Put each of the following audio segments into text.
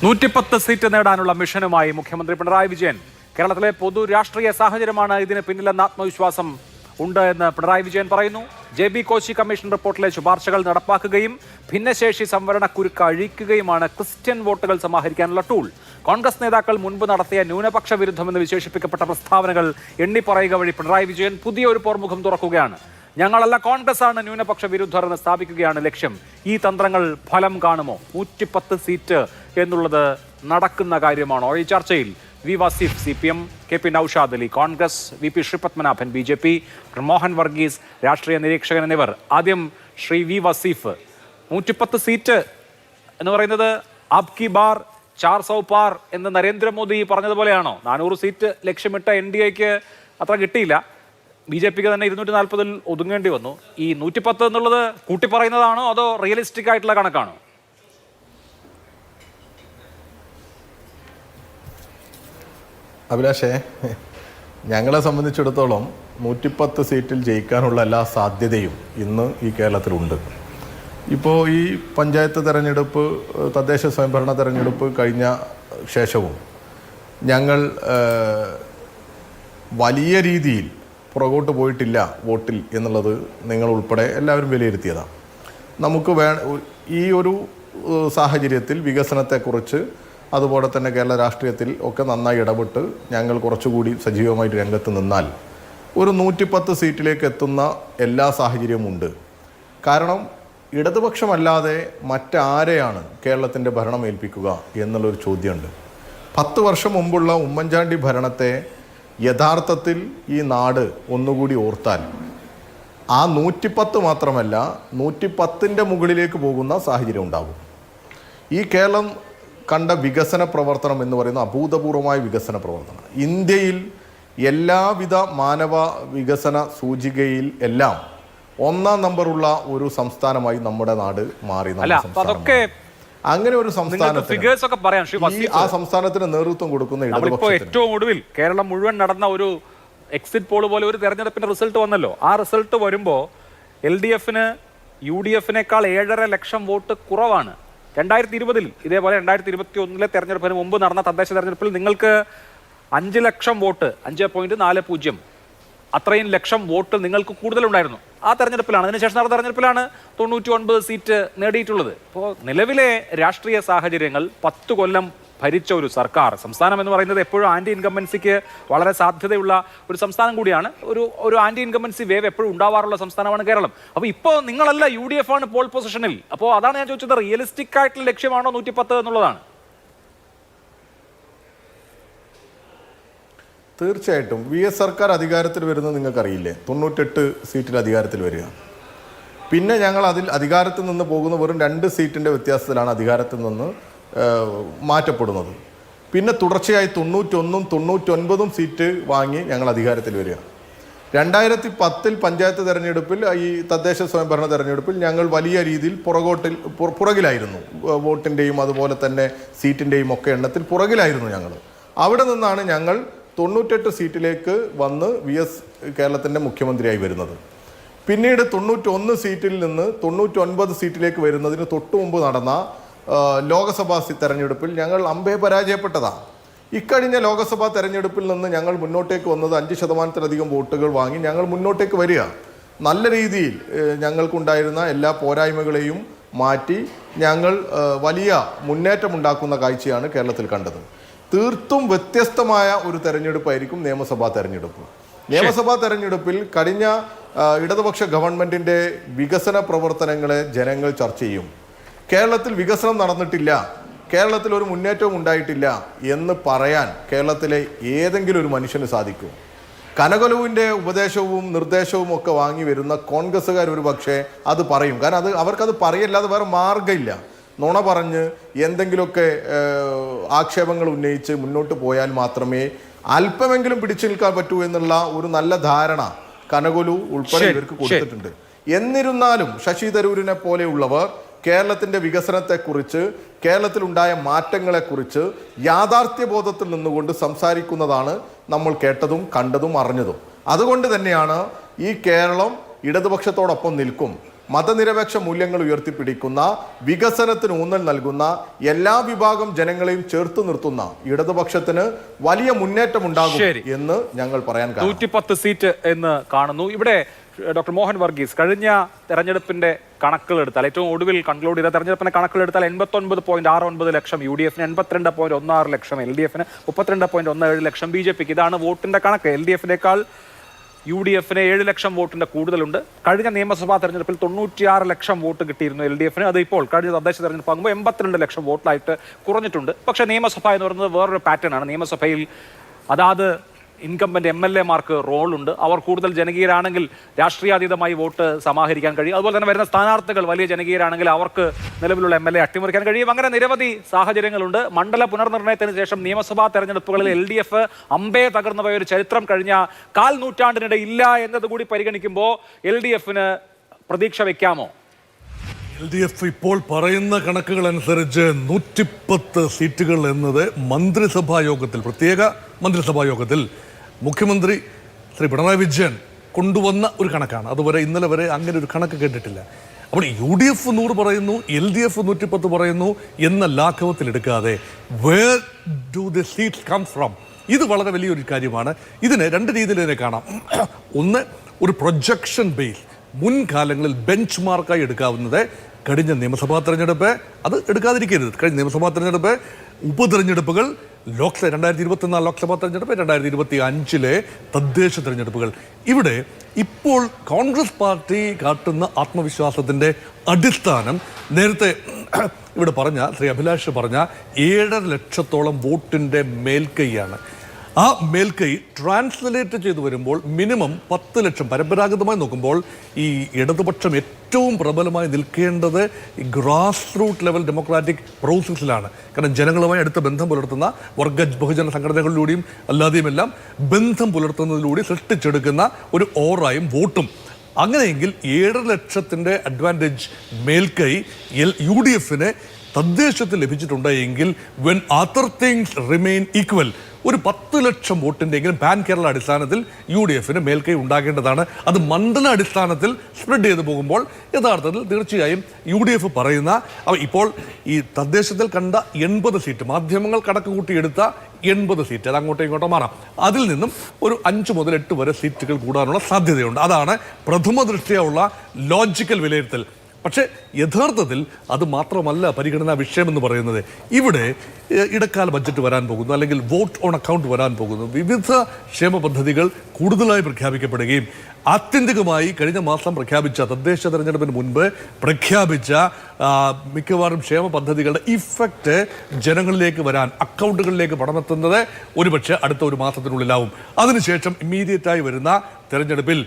110 seat നേടാനുള്ള മിഷനുമായി മുഖ്യമന്ത്രി പിണറായി വിജയൻ. കേരളത്തിലെ പൊതു രാഷ്ട്രീയ സാഹചര്യമാണ് ഇതിന് പിന്നിലെന്ന ആത്മവിശ്വാസം ഉണ്ട് എന്ന് പിണറായി വിജയൻ പറയുന്നു. JB കോശി കമ്മീഷൻ റിപ്പോർട്ടിലെ ശുപാർശകൾ നടപ്പാക്കുകയും ഭിന്നശേഷി സംവരണ കുരുക്ക് അഴിക്കുകയുമാണ് ക്രിസ്ത്യൻ വോട്ടുകൾ സമാഹരിക്കാനുള്ള ടൂൾ. കോൺഗ്രസ് നേതാക്കൾ മുൻപ് നടത്തിയ ന്യൂനപക്ഷ വിരുദ്ധമെന്ന് വിശേഷിപ്പിക്കപ്പെട്ട പ്രസ്താവനകൾ എണ്ണിപ്പറയുക വഴി പിണറായി വിജയൻ പുതിയൊരു പോർമുഖം തുറക്കുകയാണ്. ഞങ്ങളല്ല, കോൺഗ്രസ് ആണ് ന്യൂനപക്ഷ വിരുദ്ധർ എന്ന് സ്ഥാപിക്കുകയാണ് ലക്ഷ്യം. ഈ തന്ത്രങ്ങൾ ഫലം കാണുമോ? 110 സീറ്റ് എന്നുള്ളത് നടക്കുന്ന കാര്യമാണോ? ഈ ചർച്ചയിൽ V Vaseef CPM, KP Naushad Ali Congress, VP Sreepadmanabhan BJP, Mohan Varghese രാഷ്ട്രീയ നിരീക്ഷകൻ എന്നിവർ. ആദ്യം ശ്രീ വി വസീഫ്, 110 സീറ്റ് എന്ന് പറയുന്നത് അബ് കി ബാർ 400 പാർ എന്ന് നരേന്ദ്രമോദി പറഞ്ഞതുപോലെയാണോ? 400 സീറ്റ് ലക്ഷ്യമിട്ട NDAക്ക് അത്ര കിട്ടിയില്ല. BJPക്ക് തന്നെ 240 ഒതുങ്ങേണ്ടി വന്നു. ഈ 110 എന്നുള്ളത് കൂട്ടിപ്പറയുന്നതാണോ അതോ റിയലിസ്റ്റിക് ആയിട്ടുള്ള കണക്കാണോ? അഭിലാഷേ, ഞങ്ങളെ സംബന്ധിച്ചിടത്തോളം 110 സീറ്റിൽ ജയിക്കാനുള്ള എല്ലാ സാധ്യതയും ഇന്ന് ഈ കേരളത്തിലുണ്ട്. ഇപ്പോൾ ഈ പഞ്ചായത്ത് തെരഞ്ഞെടുപ്പ്, തദ്ദേശ സ്വയംഭരണ തെരഞ്ഞെടുപ്പ് കഴിഞ്ഞ ശേഷവും ഞങ്ങൾ വലിയ രീതിയിൽ പുറകോട്ട് പോയിട്ടില്ല വോട്ടിൽ എന്നുള്ളത് നിങ്ങൾ ഉൾപ്പെടെ എല്ലാവരും വിലയിരുത്തിയതാണ്. നമുക്ക് ഈ ഒരു സാഹചര്യത്തിൽ വികസനത്തെക്കുറിച്ച്, അതുപോലെ തന്നെ കേരള രാഷ്ട്രീയത്തിൽ ഒക്കെ നന്നായി ഇടപെട്ട് ഞങ്ങൾ കുറച്ചുകൂടി സജീവമായിട്ട് രംഗത്ത് നിന്നാൽ ഒരു 110 സീറ്റിലേക്ക് എത്തുന്ന എല്ലാ സാഹചര്യവും ഉണ്ട്. കാരണം ഇടതുപക്ഷമല്ലാതെ മറ്റാരെയാണ് കേരളത്തിൻ്റെ ഭരണം ഏൽപ്പിക്കുക എന്നുള്ളൊരു ചോദ്യമുണ്ട്. 10 വർഷം മുമ്പുള്ള ഉമ്മൻചാണ്ടി ഭരണത്തെ യഥാർത്ഥത്തിൽ ഈ നാട് ഒന്നുകൂടി ഓർത്താൽ ആ 110 മാത്രമല്ല 110ൻ്റെ മുകളിലേക്ക് പോകുന്ന സാഹചര്യം ഉണ്ടാകും. ഈ കേരളം കണ്ട വികസന പ്രവർത്തനം എന്ന് പറയുന്ന അഭൂതപൂർവമായ വികസന പ്രവർത്തനം ഇന്ത്യയിൽ എല്ലാവിധ മാനവ വികസന സൂചികയിൽ എല്ലാം 1ാം നമ്പറുള്ള ഒരു സംസ്ഥാനമായി നമ്മുടെ നാട് മാറി. അങ്ങനെ ഒരു ആ സംസ്ഥാനത്തിന് നേതൃത്വം കൊടുക്കുന്ന ഏറ്റവും ഒടുവിൽ കേരളം മുഴുവൻ നടന്ന ഒരു എക്സിറ്റ് പോൾ പോലെ ഒരു തെരഞ്ഞെടുപ്പിന്റെ റിസൾട്ട് വന്നല്ലോ. ആ റിസൾട്ട് വരുമ്പോൾ LDFന് UDFനേക്കാൾ 7.5 ലക്ഷം വോട്ട് കുറവാണ്. 2020 ഇതേപോലെ 2021 തെരഞ്ഞെടുപ്പിന് മുമ്പ് നടന്ന തദ്ദേശ തെരഞ്ഞെടുപ്പിൽ നിങ്ങൾക്ക് 5 ലക്ഷം വോട്ട്, 5.40 അത്രയും ലക്ഷം വോട്ട് നിങ്ങൾക്ക് കൂടുതലുണ്ടായിരുന്നു. ആ തെരഞ്ഞെടുപ്പിലാണ്, അതിനുശേഷം നടന്ന തെരഞ്ഞെടുപ്പിലാണ് 99 സീറ്റ് നേടിയിട്ടുള്ളത്. അപ്പോൾ നിലവിലെ രാഷ്ട്രീയ സാഹചര്യങ്ങൾ, 10 കൊല്ലം ഭരിച്ച ഒരു സർക്കാർ, സംസ്ഥാനം എന്ന് പറയുന്നത് എപ്പോഴും ആന്റി ഇൻകംബൻസിക്ക് വളരെ സാധ്യതയുള്ള ഒരു സംസ്ഥാനം കൂടിയാണ്. ഒരു ആന്റി ഇൻകംബൻസി വേവ് എപ്പോഴും ഉണ്ടാവാറുള്ള സംസ്ഥാനമാണ് കേരളം. അപ്പോൾ ഇപ്പോൾ നിങ്ങളല്ല, UDF ആണ് പോൾ പൊസിഷനിൽ. അപ്പോൾ അതാണ് ഞാൻ ചോദിച്ചത്, റിയലിസ്റ്റിക് ആയിട്ടുള്ള ലക്ഷ്യമാണോ 110 എന്നുള്ളതാണ്? തീർച്ചയായിട്ടും VS സർക്കാർ അധികാരത്തിൽ വരുന്നത് നിങ്ങൾക്കറിയില്ലേ? 98 സീറ്റിൽ അധികാരത്തിൽ വരിക. പിന്നെ ഞങ്ങൾ അധികാരത്തിൽ നിന്ന് പോകുന്ന വെറും 2 സീറ്റിൻ്റെ വ്യത്യാസത്തിലാണ് അധികാരത്തിൽ നിന്ന് മാറ്റപ്പെടുന്നത്. പിന്നെ തുടർച്ചയായി 91ഉം 99ഉം സീറ്റ് വാങ്ങി ഞങ്ങൾ അധികാരത്തിൽ വരിക. 2010 പഞ്ചായത്ത് തെരഞ്ഞെടുപ്പിൽ, ഈ തദ്ദേശ സ്വയംഭരണ തെരഞ്ഞെടുപ്പിൽ ഞങ്ങൾ വലിയ രീതിയിൽ പുറകിലായിരുന്നു. വോട്ടിൻ്റെയും അതുപോലെ തന്നെ സീറ്റിൻ്റെയും ഒക്കെ എണ്ണത്തിൽ പുറകിലായിരുന്നു ഞങ്ങൾ. അവിടെ നിന്നാണ് ഞങ്ങൾ 98 സീറ്റിലേക്ക് വന്ന് VS കേരളത്തിൻ്റെ മുഖ്യമന്ത്രിയായി വരുന്നത്. പിന്നീട് 91 സീറ്റിൽ നിന്ന് 99 സീറ്റിലേക്ക് വരുന്നതിന് തൊട്ടു മുമ്പ് നടന്ന ലോകസഭാ തെരഞ്ഞെടുപ്പിൽ ഞങ്ങൾ അമ്പേ പരാജയപ്പെട്ടതാണ്. ഇക്കഴിഞ്ഞ ലോകസഭാ തെരഞ്ഞെടുപ്പിൽ നിന്ന് ഞങ്ങൾ മുന്നോട്ടേക്ക് വന്നത് 5%-ലധികം വോട്ടുകൾ വാങ്ങി ഞങ്ങൾ മുന്നോട്ടേക്ക് വരിക. നല്ല രീതിയിൽ ഞങ്ങൾക്കുണ്ടായിരുന്ന എല്ലാ പോരായ്മകളെയും മാറ്റി ഞങ്ങൾ വലിയ മുന്നേറ്റമുണ്ടാക്കുന്ന കാഴ്ചയാണ് കേരളത്തിൽ കണ്ടത്. തീർത്തും വ്യത്യസ്തമായ ഒരു തെരഞ്ഞെടുപ്പായിരിക്കും നിയമസഭാ തെരഞ്ഞെടുപ്പ്. നിയമസഭാ തെരഞ്ഞെടുപ്പിൽ കഴിഞ്ഞ ഇടതുപക്ഷ ഗവൺമെൻറ്റിൻ്റെ വികസന പ്രവർത്തനങ്ങളെ ജനങ്ങൾ ചർച്ച ചെയ്യും. കേരളത്തിൽ വികസനം നടന്നിട്ടില്ല, കേരളത്തിൽ ഒരു മുന്നേറ്റവും ഉണ്ടായിട്ടില്ല എന്ന് പറയാൻ കേരളത്തിലെ ഏതെങ്കിലും ഒരു മനുഷ്യന് സാധിക്കും? കനകൊലുവിൻ്റെ ഉപദേശവും നിർദ്ദേശവും ഒക്കെ വാങ്ങി വരുന്ന കോൺഗ്രസ്സുകാർ ഒരു പക്ഷേ അത് പറയും. കാരണം അവർക്കത് പറയല്ലാതെ വേറെ മാർഗ്ഗമില്ല. നുണ പറഞ്ഞ് എന്തെങ്കിലുമൊക്കെ ആക്ഷേപങ്ങൾ ഉന്നയിച്ച് മുന്നോട്ട് പോയാൽ മാത്രമേ അല്പമെങ്കിലും പിടിച്ചു നിൽക്കാൻ പറ്റൂ എന്നുള്ള ഒരു നല്ല ധാരണ കനകൊലു ഉൾപ്പെടെ ഇവർക്ക് കൊടുത്തിട്ടുണ്ട്. എന്നിരുന്നാലും ശശി തരൂരിനെ പോലെയുള്ളവർ കേരളത്തിൻ്റെ വികസനത്തെക്കുറിച്ച്, കേരളത്തിലുണ്ടായ മാറ്റങ്ങളെക്കുറിച്ച് യാഥാർത്ഥ്യബോധത്തിൽ നിന്നുകൊണ്ട് സംസാരിക്കുന്നതാണ് നമ്മൾ കേട്ടതും കണ്ടതും അറിഞ്ഞതും. അതുകൊണ്ട് തന്നെയാണ് ഈ കേരളം ഇടതുപക്ഷത്തോടൊപ്പം നിൽക്കും, മതനിരപേക്ഷ മൂല്യങ്ങൾ ഉയർത്തിപ്പിടിക്കുന്ന, വികസനത്തിന് ഊന്നൽ നൽകുന്ന, എല്ലാ വിഭാഗം ജനങ്ങളെയും ചേർത്ത് നിർത്തുന്ന ഇടതുപക്ഷത്തിന് വലിയ മുന്നേറ്റം ഉണ്ടാകും എന്ന് ഞങ്ങൾ പറയാൻ കാരണം 110 സീറ്റ് എന്ന് കാണുന്നു. ഇവിടെ ഡോക്ടർ മോഹൻ വർഗീസ്, കഴിഞ്ഞ തെരഞ്ഞെടുപ്പിന്റെ കണക്കുകൾ എടുത്താൽ, ഏറ്റവും ഒടുവിൽ കൺക്ലൂഡ് ചെയ്ത തെരഞ്ഞെടുപ്പിന്റെ കണക്കുകൾ എടുത്താൽ 89.69 ലക്ഷം UDF, 82.16 ലക്ഷം LDF, 32.17 ലക്ഷം BJP. ഇതാണ് വോട്ടിന്റെ കണക്ക്. LDF-നേക്കാൾ UDF 7 ലക്ഷം വോട്ടിന്റെ കൂടുതലുണ്ട്. കഴിഞ്ഞ നിയമസഭാ തെരഞ്ഞെടുപ്പിൽ 96 ലക്ഷം വോട്ട് കിട്ടിയിരുന്നു LDF-ന്. അത് ഇപ്പോൾ കഴിഞ്ഞ തദ്ദേശ തെരഞ്ഞെടുപ്പ് ആകുമ്പോൾ 82 ലക്ഷം വോട്ടിലായിട്ട് കുറഞ്ഞിട്ടുണ്ട്. പക്ഷേ നിയമസഭ എന്ന് പറയുന്നത് വേറൊരു പാറ്റേൺ ആണ്. നിയമസഭയിൽ അതാത് ഇൻകംബന്റ് MLA-മാർക്ക് റോളുണ്ട്. അവർ കൂടുതൽ ജനകീയരാണെങ്കിൽ രാഷ്ട്രീയാതീതമായി വോട്ട് സമാഹരിക്കാൻ കഴിയും. അതുപോലെ തന്നെ വരുന്ന സ്ഥാനാർത്ഥികൾ വലിയ ജനകീയരാണെങ്കിൽ അവർക്ക് നിലവിലുള്ള MLA അട്ടിമറിക്കാൻ കഴിയും. അങ്ങനെ നിരവധി സാഹചര്യങ്ങളുണ്ട്. മണ്ഡല പുനർനിർണയത്തിന് ശേഷം നിയമസഭാ തെരഞ്ഞെടുപ്പുകളിൽ LDF അമ്പേ തകർന്നു പോയ ഒരു ചരിത്രം കഴിഞ്ഞ 1/4 നൂറ്റാണ്ടിനിടെ ഇല്ല എന്നതുകൂടി പരിഗണിക്കുമ്പോൾ LDF-ന് പ്രതീക്ഷ വെക്കാമോ? LDF ഇപ്പോൾ പറയുന്ന കണക്കുകൾ അനുസരിച്ച് 110 സീറ്റുകൾ എന്നത് മന്ത്രിസഭാ യോഗത്തിൽ, പ്രത്യേക മന്ത്രിസഭാ യോഗത്തിൽ മുഖ്യമന്ത്രി ശ്രീ പിണറായി വിജയൻ കൊണ്ടുവന്ന ഒരു കണക്കാണ്. അതുവരെ ഇന്നലെ വരെ അങ്ങനെ ഒരു കണക്ക് കേട്ടിട്ടില്ല. അപ്പോൾ UDF 100 പറയുന്നു, LDF 110 പറയുന്നു എന്ന ലാഘവത്തിൽ എടുക്കാതെ where do the seats come from, ഇത് വളരെ വലിയൊരു കാര്യമാണ്. ഇതിനെ രണ്ട് രീതിയിൽ ഇതിനെ കാണാം. ഒന്ന്, ഒരു പ്രൊജക്ഷൻ ബേസ്, മുൻകാലങ്ങളിൽ ബെഞ്ച് മാർക്കായി എടുക്കാവുന്നത് കഴിഞ്ഞ നിയമസഭാ തെരഞ്ഞെടുപ്പ്, അത് എടുക്കാതിരിക്കരുത്. കഴിഞ്ഞ നിയമസഭാ തെരഞ്ഞെടുപ്പ്, ഉപതെരഞ്ഞെടുപ്പുകൾ, 2024 ലോക്സഭാ തെരഞ്ഞെടുപ്പ്, 2025 തദ്ദേശ തെരഞ്ഞെടുപ്പുകൾ. ഇവിടെ ഇപ്പോൾ കോൺഗ്രസ് പാർട്ടി കാട്ടുന്ന ആത്മവിശ്വാസത്തിൻ്റെ അടിസ്ഥാനം നേരത്തെ ഇവിടെ പറഞ്ഞ ശ്രീ അഭിലാഷ് പറഞ്ഞ 7.5 ലക്ഷത്തോളം വോട്ടിൻ്റെ മേൽക്കൈയാണ്. ആ മേൽക്കൈ ട്രാൻസ്ലേറ്റ് ചെയ്തു വരുമ്പോൾ മിനിമം 10 ലക്ഷം. പരമ്പരാഗതമായി നോക്കുമ്പോൾ ഈ ഇടതുപക്ഷം ഏറ്റവും പ്രബലമായി നിൽക്കേണ്ടത് ഈ ഗ്രാസ് റൂട്ട് ലെവൽ ഡെമോക്രാറ്റിക് പ്രോസസ്സിലാണ്. കാരണം ജനങ്ങളുമായി അടുത്ത ബന്ധം പുലർത്തുന്ന വർഗ ബഹുജന സംഘടനകളിലൂടെയും അല്ലാതെയുമെല്ലാം ബന്ധം പുലർത്തുന്നതിലൂടെ സൃഷ്ടിച്ചെടുക്കുന്ന ഒരു ഓറായും വോട്ടും. അങ്ങനെയെങ്കിൽ 7.5 ലക്ഷത്തിൻ്റെ അഡ്വാൻറ്റേജ് മേൽക്കൈ UDF-ന് തദ്ദേശത്തിൽ ലഭിച്ചിട്ടുണ്ട് എങ്കിൽ when other things remain equal ഒരു 10 ലക്ഷം വോട്ടിൻ്റെ എങ്കിലും പാൻ കേരള അടിസ്ഥാനത്തിൽ UDF-ന് മേൽക്കൈ ഉണ്ടാകേണ്ടതാണ്. അത് മണ്ഡല അടിസ്ഥാനത്തിൽ സ്പ്രെഡ് ചെയ്തു പോകുമ്പോൾ യഥാർത്ഥത്തിൽ തീർച്ചയായും UDF പറയുന്ന ഇപ്പോൾ ഈ തദ്ദേശത്തിൽ കണ്ട 80 സീറ്റ്, മാധ്യമങ്ങൾ കണക്ക് കൂട്ടിയെടുത്ത 80 സീറ്റ്, അത് അങ്ങോട്ടോ ഇങ്ങോട്ടോ മാറാം. അതിൽ നിന്നും ഒരു 5 മുതൽ 8 വരെ സീറ്റുകൾ കൂടാനുള്ള സാധ്യതയുണ്ട്. അതാണ് പ്രഥമ ദൃഷ്ട്യാ ഉള്ള ലോജിക്കൽ വിലയിരുത്തൽ. പക്ഷേ യഥാർത്ഥത്തിൽ അത് മാത്രമല്ല പരിഗണനാ വിഷയമെന്ന് പറയുന്നത്. ഇവിടെ ഇടക്കാല ബഡ്ജറ്റ് വരാൻ പോകുന്നു, അല്ലെങ്കിൽ വോട്ട് ഓൺ അക്കൗണ്ട് വരാൻ പോകുന്നു. വിവിധ ക്ഷേമ പദ്ധതികൾ കൂടുതലായി പ്രഖ്യാപിക്കപ്പെടുകയും ആത്യന്തികമായി കഴിഞ്ഞ മാസം പ്രഖ്യാപിച്ച, തദ്ദേശ തെരഞ്ഞെടുപ്പിന് മുൻപ് പ്രഖ്യാപിച്ച മിക്കവാറും ക്ഷേമ പദ്ധതികളുടെ ഇഫക്റ്റ് ജനങ്ങളിലേക്ക് വരാൻ, അക്കൗണ്ടുകളിലേക്ക് പണമെത്തുന്നത് ഒരുപക്ഷെ അടുത്ത ഒരു മാസത്തിനുള്ളിലാവും. അതിനുശേഷം ഇമ്മീഡിയറ്റായി വരുന്ന തെരഞ്ഞെടുപ്പിൽ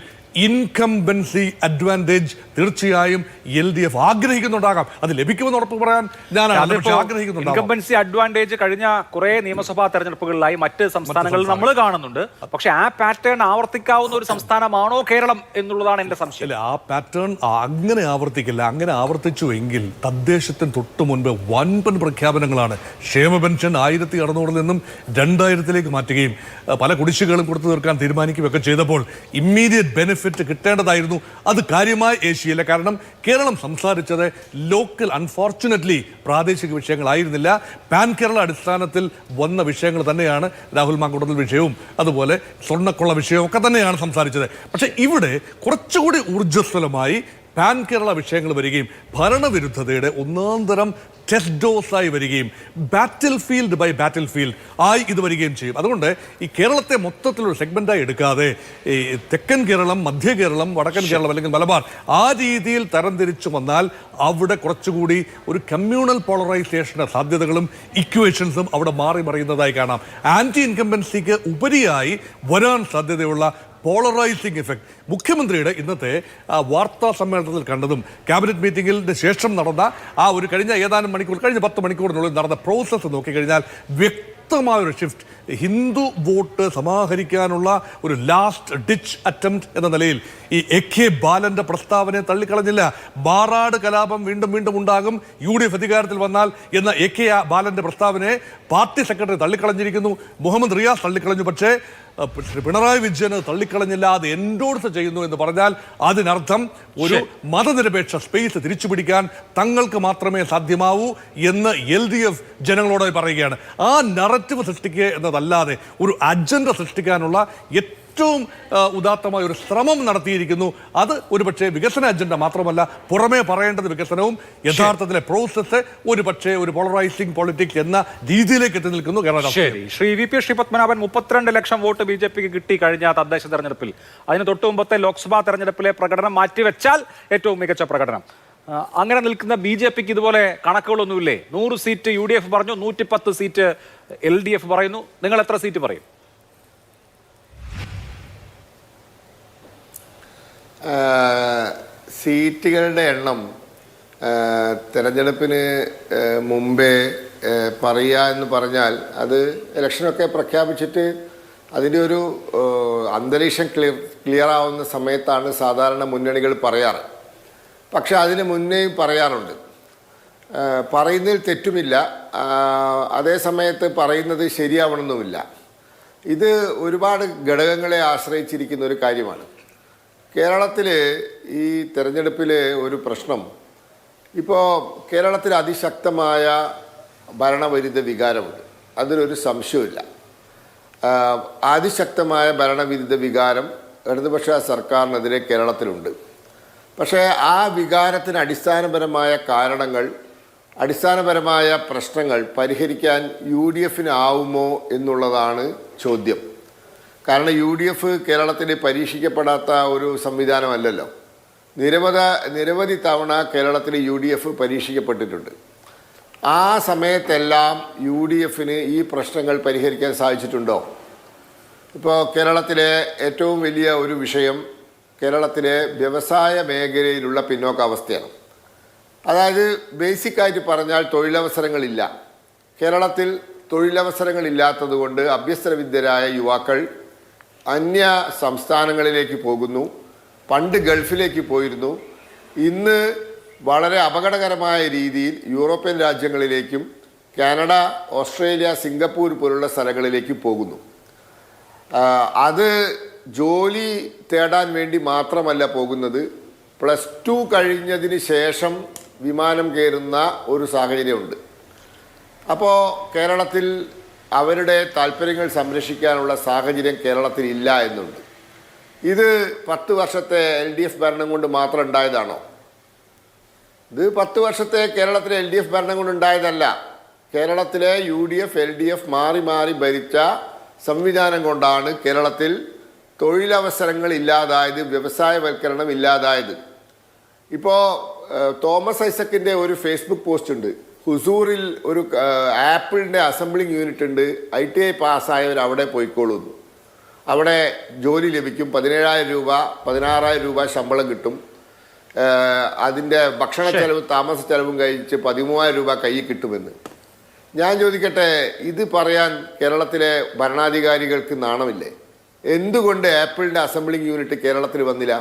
ഇൻകംബൻസി അഡ്വാൻറ്റേജ് തീർച്ചയായും LDF ആഗ്രഹിക്കുന്നുണ്ടാകാം. അത് ലഭിക്കുമെന്ന് ഉറപ്പ് പറയാൻ ഞാനാണ്, പക്ഷേ ആഗ്രഹിക്കുന്നുണ്ട്. ഇൻകംബൻസി അഡ്വാൻറ്റേജ് കഴിഞ്ഞ കുറെ നിയമസഭാ തെരഞ്ഞെടുപ്പുകളിലായി മറ്റ് സംസ്ഥാനങ്ങളിൽ നമ്മൾ കാണുന്നുണ്ട്. പക്ഷെ ആ പാറ്റേൺ ആവർത്തിക്കാവുന്ന ഒരു സംസ്ഥാനമാണോ കേരളം എന്നുള്ളതാണ് എന്റെ സംശയം. ആ പാറ്റേൺ അങ്ങനെ ആവർത്തിക്കില്ല. അങ്ങനെ ആവർത്തിച്ചു എങ്കിൽ തദ്ദേശത്തിന് തൊട്ട് മുൻപ് വൻപൻ പ്രഖ്യാപനങ്ങളാണ്. ക്ഷേമ പെൻഷൻ 1600 നിന്നും 2000 മാറ്റുകയും പല കുടിശ്ശികകളും കൊടുത്തു തീർക്കാൻ തീരുമാനിക്കുകയൊക്കെ ചെയ്തപ്പോൾ ഇമ്മീഡിയറ്റ് ബെനിഫിറ്റ് കിട്ടേണ്ടതായിരുന്നു. അത് കാര്യമായി ഏഷ്യയില്ല. കാരണം കേരളം സംസാരിച്ചത് ലോക്കൽ, അൺഫോർച്ചുനേറ്റ്ലി പ്രാദേശിക വിഷയങ്ങളായിരുന്നില്ല. പാൻ കേരള അടിസ്ഥാനത്തിൽ വന്ന വിഷയങ്ങൾ തന്നെയാണ്. രാഹുൽ മാങ്കൂട്ടത്തിൽ വിഷയവും അതുപോലെ സ്വർണ്ണക്കൊള്ള വിഷയവും ഒക്കെ തന്നെയാണ് സംസാരിച്ചത്. പക്ഷേ ഇവിടെ കുറച്ചുകൂടി ഊർജ്ജസ്വലമായി പാൻ കേരള വിഷയങ്ങൾ വരികയും ഭരണവിരുദ്ധതയുടെ ഒന്നാം തരം ടെസ്റ്റ് ഡോസായി വരികയും battle field by battle field ആയി ഇത് വരികയും ചെയ്യും. അതുകൊണ്ട് ഈ കേരളത്തെ മൊത്തത്തിലൊരു സെഗ്മെൻ്റായി എടുക്കാതെ ഈ തെക്കൻ കേരളം, മധ്യ കേരളം, വടക്കൻ കേരളം അല്ലെങ്കിൽ മലബാർ ആ രീതിയിൽ തരംതിരിച്ചു വന്നാൽ അവിടെ കുറച്ചുകൂടി ഒരു കമ്മ്യൂണൽ പോളറൈസേഷൻ്റെ സാധ്യതകളും ഇക്വേഷൻസും അവിടെ മാറി മറിയുന്നതായി കാണാം. ആൻറ്റി ഇൻകംബൻസിക്ക് ഉപരിയായി വരാൻ സാധ്യതയുള്ള പോളറൈസിങ് എഫക്ട് മുഖ്യമന്ത്രിയുടെ ഇന്നത്തെ വാർത്താ സമ്മേളനത്തിൽ കണ്ടതും ക്യാബിനറ്റ് മീറ്റിംഗിന് ശേഷം നടന്ന ഒരു കഴിഞ്ഞ 10 മണിക്കൂറിനുള്ളിൽ നടന്ന പ്രോസസ്സ് നോക്കിക്കഴിഞ്ഞാൽ വ്യക്തമായൊരു ഷിഫ്റ്റ് ഹിന്ദു വോട്ട് സമാഹരിക്കാനുള്ള ഒരു ലാസ്റ്റ് ഡിച്ച് അറ്റംപ്റ്റ് എന്ന നിലയിൽ ഈ AK ബാലന്റെ പ്രസ്താവനയെ തള്ളിക്കളഞ്ഞില്ല. ബാറാട് കലാപം വീണ്ടും വീണ്ടും ഉണ്ടാകും, UDF അധികാരത്തിൽ വന്നാൽ എന്ന AK ബാലന്റെ പ്രസ്താവനയെ പാർട്ടി സെക്രട്ടറി തള്ളിക്കളഞ്ഞിരിക്കുന്നു, മുഹമ്മദ് റിയാസ് തള്ളിക്കളഞ്ഞു. പക്ഷേ ശ്രീ പിണറായി വിജയന് തള്ളിക്കളഞ്ഞില്ല, അത് എൻഡോഴ്സ് ചെയ്യുന്നു എന്ന് പറഞ്ഞാൽ അതിനർത്ഥം ഒരു മതനിരപേക്ഷ സ്പേസ് തിരിച്ചുപിടിക്കാൻ തങ്ങൾക്ക് മാത്രമേ സാധ്യമാവൂ എന്ന് LDF ജനങ്ങളോട് പറയുകയാണ്. ആ നറേറ്റീവ് സൃഷ്ടിക്കുക എന്നതല്ലാതെ ഒരു അജണ്ട സൃഷ്ടിക്കാനുള്ള ഏറ്റവും ഉദാത്തമായ ഒരു ശ്രമം നടത്തിയിരിക്കുന്നു. അത് ഒരുപക്ഷെ വികസന അജണ്ട മാത്രമല്ല, പുറമേ പറയേണ്ടത് വികസനവും യഥാർത്ഥത്തിലെ പ്രോസസ്സ് ഒരുപക്ഷെ ഒരു പോളറൈസിംഗ് പൊളിറ്റിക്സ് എന്ന രീതിയിലേക്ക് എത്തി നിൽക്കുന്നു കേരള. ശരി, ശ്രീ VP ശ്രീപത്മനാഭൻ 32 ലക്ഷം വോട്ട് BJPക്ക് കിട്ടി കഴിഞ്ഞ തദ്ദേശ തെരഞ്ഞെടുപ്പിൽ. അതിന് തൊട്ടു മുമ്പത്തെ ലോക്സഭാ തെരഞ്ഞെടുപ്പിലെ പ്രകടനം മാറ്റിവെച്ചാൽ ഏറ്റവും മികച്ച പ്രകടനം. അങ്ങനെ നിൽക്കുന്ന BJPക്ക് ഇതുപോലെ കണക്കുകളൊന്നുമില്ലേ? 100 സീറ്റ് UDF പറഞ്ഞു, 110 സീറ്റ് LDF പറയുന്നു. നിങ്ങൾ എത്ര സീറ്റ് പറയും? സീറ്റുകളുടെ എണ്ണം തെരഞ്ഞെടുപ്പിന് മുമ്പേ പറയുക എന്ന് പറഞ്ഞാൽ അത് ഇലക്ഷനൊക്കെ പ്രഖ്യാപിച്ചിട്ട് അതിൻ്റെ ഒരു അന്തരീക്ഷം ക്ലിയർ ആവുന്ന സമയത്താണ് സാധാരണ മുന്നണികൾ പറയാറ്. പക്ഷെ അതിന് മുന്നേയും പറയാറുണ്ട്. പറയുന്നതിൽ തെറ്റുമില്ല, അതേ സമയത്ത് പറയുന്നത് ശരിയാവണമെന്നുമില്ല. ഇത് ഒരുപാട് ഘടകങ്ങളെ ആശ്രയിച്ചിരിക്കുന്ന ഒരു കാര്യമാണ്. കേരളത്തിൽ ഈ തെരഞ്ഞെടുപ്പിൽ ഒരു പ്രശ്നം, ഇപ്പോൾ കേരളത്തിൽ അതിശക്തമായ ഭരണവിരുദ്ധ വികാരമുണ്ട്, അതിലൊരു സംശയമില്ല. അതിശക്തമായ ഭരണവിരുദ്ധ വികാരം ഇടതുപക്ഷ സർക്കാരിനെതിരെ കേരളത്തിലുണ്ട്. പക്ഷേ ആ വികാരത്തിന് അടിസ്ഥാനപരമായ കാരണങ്ങൾ, അടിസ്ഥാനപരമായ പ്രശ്നങ്ങൾ പരിഹരിക്കാൻ UDFനാവുമോ എന്നുള്ളതാണ് ചോദ്യം. കാരണം UDF കേരളത്തിൽ പരീക്ഷിക്കപ്പെടാത്ത ഒരു സംവിധാനമല്ലല്ലോ. നിരവധി തവണ കേരളത്തിൽ UDF പരീക്ഷിക്കപ്പെട്ടിട്ടുണ്ട്. ആ സമയത്തെല്ലാം UDFന് ഈ പ്രശ്നങ്ങൾ പരിഹരിക്കാൻ സാധിച്ചിട്ടുണ്ടോ? ഇപ്പോൾ കേരളത്തിലെ ഏറ്റവും വലിയ ഒരു വിഷയം കേരളത്തിലെ വ്യവസായ മേഖലയിലുള്ള പിന്നോക്കാവസ്ഥയാണ്. അതായത് ബേസിക്കായിട്ട് പറഞ്ഞാൽ തൊഴിലവസരങ്ങളില്ല. കേരളത്തിൽ തൊഴിലവസരങ്ങളില്ലാത്തത് കൊണ്ട് അഭ്യസ്തരവിദ്യരായ യുവാക്കൾ അന്യ സംസ്ഥാനങ്ങളിലേക്ക് പോകുന്നു. പണ്ട് ഗൾഫിലേക്ക് പോയിരുന്നു, ഇന്ന് വളരെ അപകടകരമായ രീതിയിൽ യൂറോപ്യൻ രാജ്യങ്ങളിലേക്കും കാനഡ, ഓസ്ട്രേലിയ, സിംഗപ്പൂർ പോലുള്ള സ്ഥലങ്ങളിലേക്ക് പോകുന്നു. അത് ജോലി തേടാൻ വേണ്ടി മാത്രമല്ല പോകുന്നത്, +2 കഴിഞ്ഞതിന് ശേഷം വിമാനം കയറുന്ന ഒരു സാഹചര്യമുണ്ട്. അപ്പോൾ കേരളത്തിൽ അവരുടെ താല്പര്യങ്ങൾ സംരക്ഷിക്കാനുള്ള സാഹചര്യം കേരളത്തിൽ ഇല്ല എന്നുണ്ട്. ഇത് 10 വർഷത്തെ LDF ഭരണം കൊണ്ട് മാത്രം ഉണ്ടായതാണോ? ഇത് 10 വർഷത്തെ കേരളത്തിലെ LDF ഭരണം കൊണ്ട് ഉണ്ടായതല്ല. കേരളത്തിലെ UDF LDF മാറി മാറി ഭരിച്ച സംവിധാനം കൊണ്ടാണ് കേരളത്തിൽ തൊഴിലവസരങ്ങൾ ഇല്ലാതായത്, വ്യവസായവൽക്കരണം ഇല്ലാതായത്. ഇപ്പോൾ തോമസ് ഐസക്കിൻ്റെ ഒരു ഫേസ്ബുക്ക് പോസ്റ്റ് ഉണ്ട്. ഹുസൂറിൽ ഒരു ആപ്പിളിൻ്റെ അസംബ്ലിംഗ് യൂണിറ്റ് ഉണ്ട്, ITI പാസ്സായവർ അവിടെ പോയിക്കോളുന്നു. അവിടെ ജോലി ലഭിക്കും, 17,000 രൂപ 16,000 രൂപ ശമ്പളം കിട്ടും. അതിൻ്റെ ഭക്ഷണ ചെലവ് താമസ ചെലവും കഴിച്ച് 13,000 രൂപ കയ്യിൽ കിട്ടുമെന്ന്. ഞാൻ ചോദിക്കട്ടെ, ഇത് പറയാൻ കേരളത്തിലെ ഭരണാധികാരികൾക്ക് നാണമില്ലേ? എന്തുകൊണ്ട് ആപ്പിളിൻ്റെ അസംബ്ലിംഗ് യൂണിറ്റ് കേരളത്തിൽ വന്നില്ല?